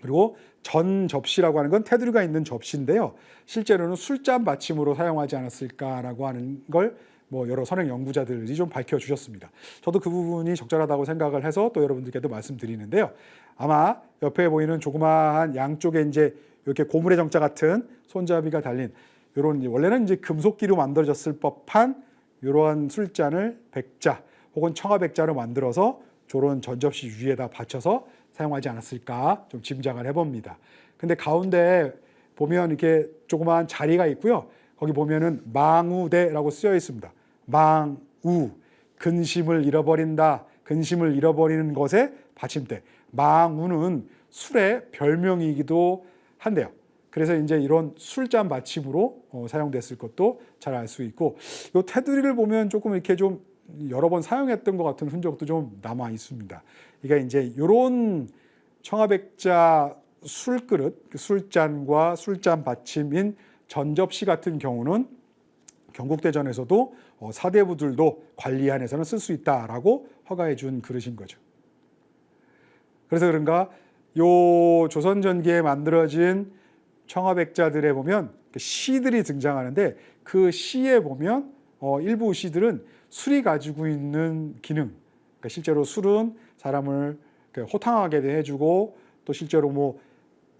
그리고 전접시라고 하는 건 테두리가 있는 접시인데요. 실제로는 술잔 받침으로 사용하지 않았을까라고 하는 걸 뭐 여러 선행 연구자들이 좀 밝혀주셨습니다. 저도 그 부분이 적절하다고 생각을 해서 또 여러분들께도 말씀드리는데요. 아마 옆에 보이는 조그마한 양쪽에 이제 이렇게 고물의 정자 같은 손잡이가 달린 이런, 원래는 이제 금속기로 만들어졌을 법한 이러한 술잔을 백자 혹은 청아백자로 만들어서 저런 전접시 위에다 받쳐서 사용하지 않았을까 좀 짐작을 해봅니다. 근데 가운데 보면 이렇게 조그마한 자리가 있고요. 거기 보면은 망우대라고 쓰여 있습니다. 망우, 근심을 잃어버리는 것의 받침대. 망우는 술의 별명이기도 한데요. 그래서 이제 이런 술잔 받침으로 사용됐을 것도 잘 알 수 있고, 이 테두리를 보면 조금 이렇게 좀 여러 번 사용했던 것 같은 흔적도 좀 남아 있습니다. 그러니까 이제 이런 청아백자 술그릇, 술잔과 술잔 받침인 전접시 같은 경우는 경국대전에서도 사대부들도 관리 안에서는 쓸 수 있다라고 허가해 준 그릇인 거죠. 그래서 그런가 요 조선 전기에 만들어진 청아백자들에 보면 시들이 등장하는데, 그 시에 보면 일부 시들은 술이 가지고 있는 기능, 그러니까 실제로 술은 사람을 호탕하게 해주고, 또 실제로 뭐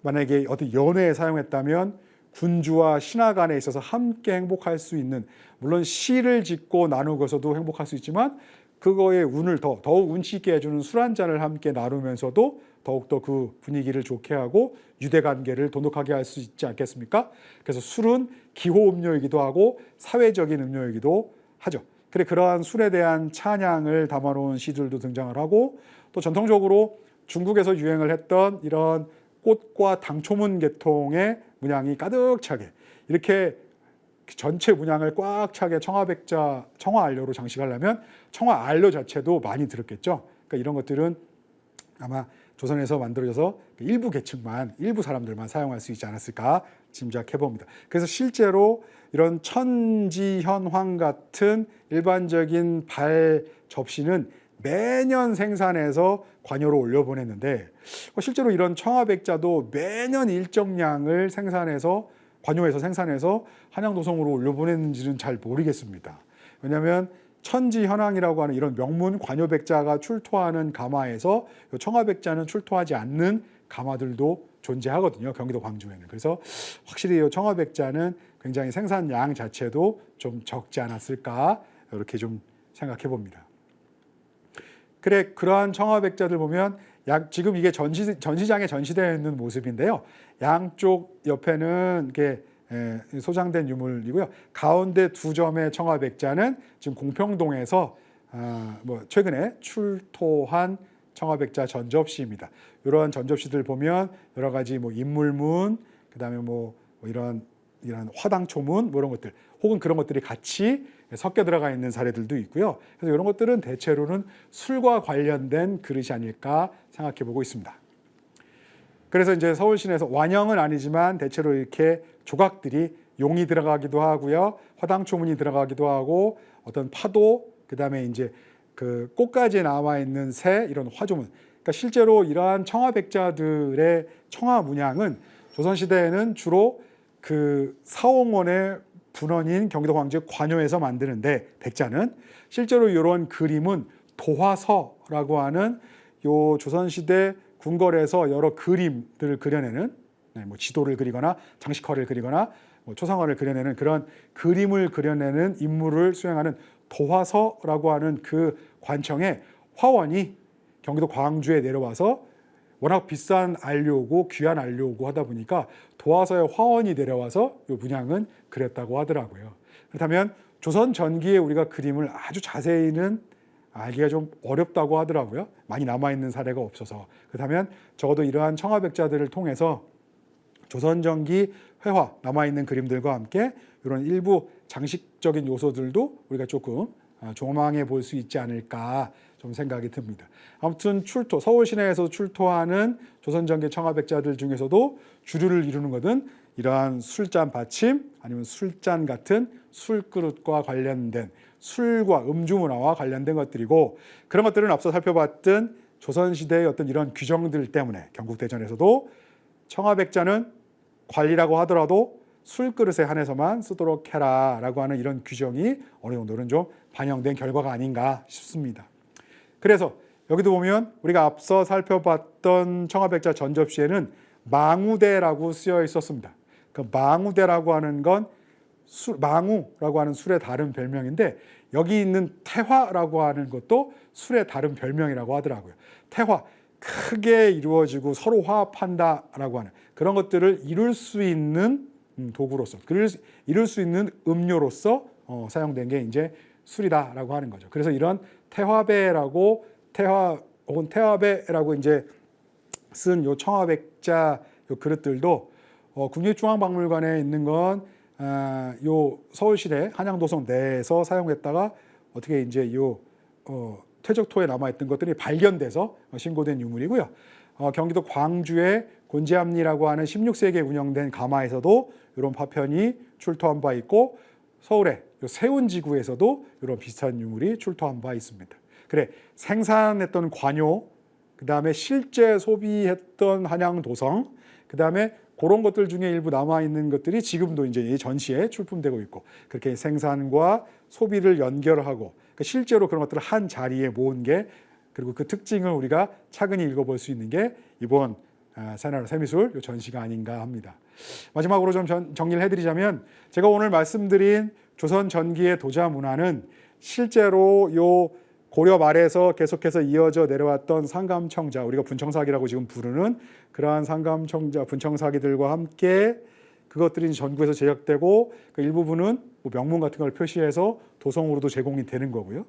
만약에 어떤 연회에 사용했다면 군주와 신하 간에 있어서 함께 행복할 수 있는, 물론 시를 짓고 나누고서도 행복할 수 있지만 그거의 운을 더욱 운치 있게 해주는 술 한 잔을 함께 나누면서도 더욱더 그 분위기를 좋게 하고 유대관계를 돈독하게 할 수 있지 않겠습니까? 그래서 술은 기호 음료이기도 하고 사회적인 음료이기도 하죠. 그래, 그러한 술에 대한 찬양을 담아놓은 시들도 등장을 하고, 또 전통적으로 중국에서 유행을 했던 이런 꽃과 당초문 계통의 문양이 가득 차게, 이렇게 전체 문양을 꽉 차게 청화백자, 청화알료로 장식하려면 청화알료 자체도 많이 들었겠죠. 그러니까 이런 것들은 아마 조선에서 만들어져서 일부 계층만, 일부 사람들만 사용할 수 있지 않았을까 짐작해 봅니다. 그래서 실제로 이런 천지현황 같은 일반적인 발 접시는 매년 생산해서 관여로 올려보냈는데, 실제로 이런 청화백자도 매년 일정량을 생산해서 관여해서 생산해서 한양도성으로 올려보냈는지는 잘 모르겠습니다. 왜냐하면 천지현황이라고 하는 이런 명문 관여백자가 출토하는 가마에서 청화백자는 출토하지 않는 가마들도 존재하거든요, 경기도 광주에는. 그래서 확실히 이 청화백자는 굉장히 생산량 자체도 좀 적지 않았을까, 이렇게 좀 생각해 봅니다. 그래, 그러한 청화백자들 보면 지금 이게 전시장에 전시되어 있는 모습인데요. 양쪽 옆에는 이게 소장된 유물이고요. 가운데 두 점의 청화백자는 지금 공평동에서 최근에 출토한 청화백자 전접시입니다. 이런 전접시들 보면 여러 가지 인물문, 그다음에 이런 화당초문 이런 것들, 혹은 그런 것들이 같이 섞여 들어가 있는 사례들도 있고요. 그래서 이런 것들은 대체로는 술과 관련된 그릇이 아닐까 생각해 보고 있습니다. 그래서 이제 서울 시내에서 완형은 아니지만 대체로 이렇게 조각들이 용이 들어가기도 하고요, 화당초문이 들어가기도 하고, 어떤 파도, 그다음에 이제 그 꽃가지에 남아 있는 새, 이런 화조문. 그러니까 실제로 이러한 청화백자들의 청화 문양은 조선 시대에는 주로 그 사홍원의 분원인 경기도 광주 관여에서 만드는데, 백자는 실제로 이런 그림은 도화서라고 하는 요 조선시대 궁궐에서 여러 그림들을 그려내는, 지도를 그리거나 장식화를 그리거나 초상화를 그려내는 그런 그림을 그려내는 임무를 수행하는 도화서라고 하는 그 관청의 화원이 경기도 광주에 내려와서 워낙 비싼 안료고 귀한 안료고 하다 보니까 도화서의 화원이 내려와서 이 문양은 그렸다고 하더라고요. 그렇다면 조선 전기에 우리가 그림을 아주 자세히는 알기가 좀 어렵다고 하더라고요. 많이 남아있는 사례가 없어서. 그렇다면 적어도 이러한 청화백자들을 통해서 조선 전기 회화, 남아있는 그림들과 함께 이런 일부 장식적인 요소들도 우리가 조금 조망해 볼 수 있지 않을까 좀 생각이 듭니다. 아무튼 서울 시내에서 출토하는 조선 전기 청화백자들 중에서도 주류를 이루는 것은 이러한 술잔 받침, 아니면 술잔 같은 술그릇과 관련된 술과 음주 문화와 관련된 것들이고, 그런 것들은 앞서 살펴봤던 조선시대의 어떤 이런 규정들 때문에 경국대전에서도 청화백자는 관리라고 하더라도 술그릇에 한해서만 쓰도록 해라라고 하는 이런 규정이 어느 정도는 좀 반영된 결과가 아닌가 싶습니다. 그래서 여기도 보면 우리가 앞서 살펴봤던 청화백자 전접시에는 망우대라고 쓰여 있었습니다. 그 망우대라고 하는 건 망우라고 하는 술의 다른 별명인데, 여기 있는 태화라고 하는 것도 술의 다른 별명이라고 하더라고요. 태화, 크게 이루어지고 서로 화합한다라고 하는 그런 것들을 이룰 수 있는 도구로서, 이룰 수 있는 음료로서 사용된 게 이제 술이다라고 하는 거죠. 그래서 이런 태화배라고 혹은 태화배라고 이제 쓴 요 청화백자 요 그릇들도 국립중앙박물관에 있는 건 요 서울시내 한양도성 내에서 사용했다가 어떻게 이제 요 퇴적토에 남아있던 것들이 발견돼서 신고된 유물이고요. 경기도 광주의 곤지암리라고 하는 16세기에 운영된 가마에서도 이런 파편이 출토한 바 있고, 서울의 세운지구에서도 이런 비슷한 유물이 출토한 바 있습니다. 그래, 생산했던 관요, 그 다음에 실제 소비했던 한양도성, 그 다음에 그런 것들 중에 일부 남아있는 것들이 지금도 이제 이 전시에 출품되고 있고, 그렇게 생산과 소비를 연결하고 실제로 그런 것들을 한 자리에 모은 게, 그리고 그 특징을 우리가 차근히 읽어볼 수 있는 게 이번 새나라 새미술 전시가 아닌가 합니다. 마지막으로 좀 정리를 해드리자면, 제가 오늘 말씀드린 조선 전기의 도자 문화는 실제로 요 고려 말에서 계속해서 이어져 내려왔던 상감청자, 우리가 분청사기라고 지금 부르는 그러한 상감청자, 분청사기들과 함께 그것들이 전구에서 제작되고 그 일부분은 뭐 명문 같은 걸 표시해서 도성으로도 제공이 되는 거고요.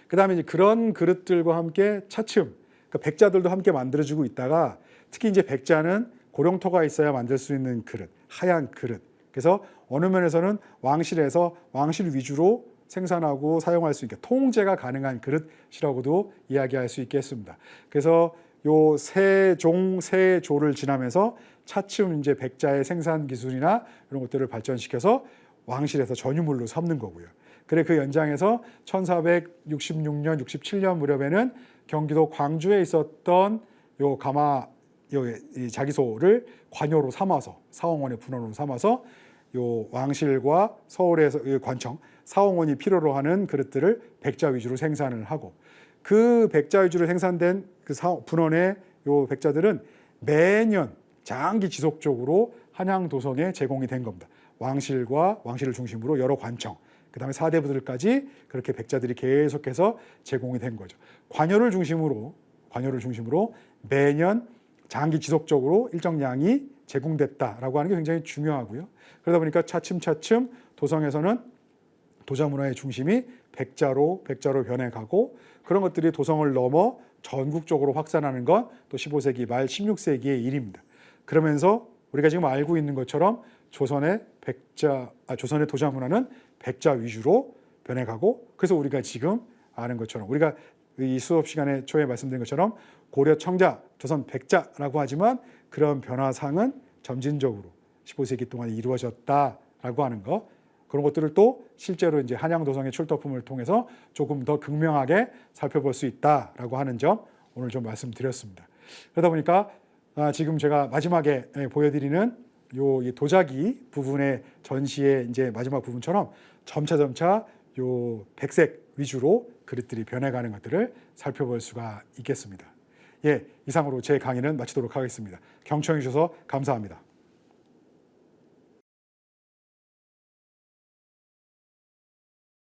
그다음에 이제 그런 그릇들과 함께 차츰 그러니까 백자들도 함께 만들어주고 있다가 특히 이제 백자는 고령토가 있어야 만들 수 있는 그릇, 하얀 그릇. 그래서 어느 면에서는 왕실에서 왕실 위주로 생산하고 사용할 수 있게 통제가 가능한 그릇이라고도 이야기할 수 있겠습니다. 그래서 요 세종, 세조를 지나면서 차츰 이제 백자의 생산 기술이나 이런 것들을 발전시켜서 왕실에서 전유물로 삼는 거고요. 그래 그 연장에서 1466년, 67년 무렵에는 경기도 광주에 있었던 요 가마 이 자기소를 관여로 삼아서 사홍원의 분원으로 삼아서 요 왕실과 서울에서 관청 사홍원이 필요로 하는 그릇들을 백자 위주로 생산을 하고 그 백자 위주로 생산된 그 분원의 요 백자들은 매년 장기 지속적으로 한양 도성에 제공이 된 겁니다. 왕실과 왕실을 중심으로 여러 관청, 그다음에 사대부들까지 그렇게 백자들이 계속해서 제공이 된 거죠. 관여를 중심으로 매년 장기 지속적으로 일정량이 제공됐다라고 하는 게 굉장히 중요하고요. 그러다 보니까 차츰차츰 도성에서는 도자 문화의 중심이 백자로 변해가고 그런 것들이 도성을 넘어 전국적으로 확산하는 건 또 15세기 말 16세기의 일입니다. 그러면서 우리가 지금 알고 있는 것처럼 조선의 도자 문화는 백자 위주로 변해가고 그래서 우리가 지금 아는 것처럼 우리가 이 수업 시간에 초에 말씀드린 것처럼 고려 청자, 조선 백자라고 하지만 그런 변화상은 점진적으로 15세기 동안 이루어졌다라고 하는 것 그런 것들을 또 실제로 이제 한양 도성의 출토품을 통해서 조금 더 극명하게 살펴볼 수 있다라고 하는 점 오늘 좀 말씀드렸습니다. 그러다 보니까 지금 제가 마지막에 보여드리는 이 도자기 부분의 전시의 이제 마지막 부분처럼 점차 요 백색 위주로 그릇들이 변해가는 것들을 살펴볼 수가 있겠습니다. 예, 이상으로 제 강의는 마치도록 하겠습니다. 경청해 주셔서 감사합니다.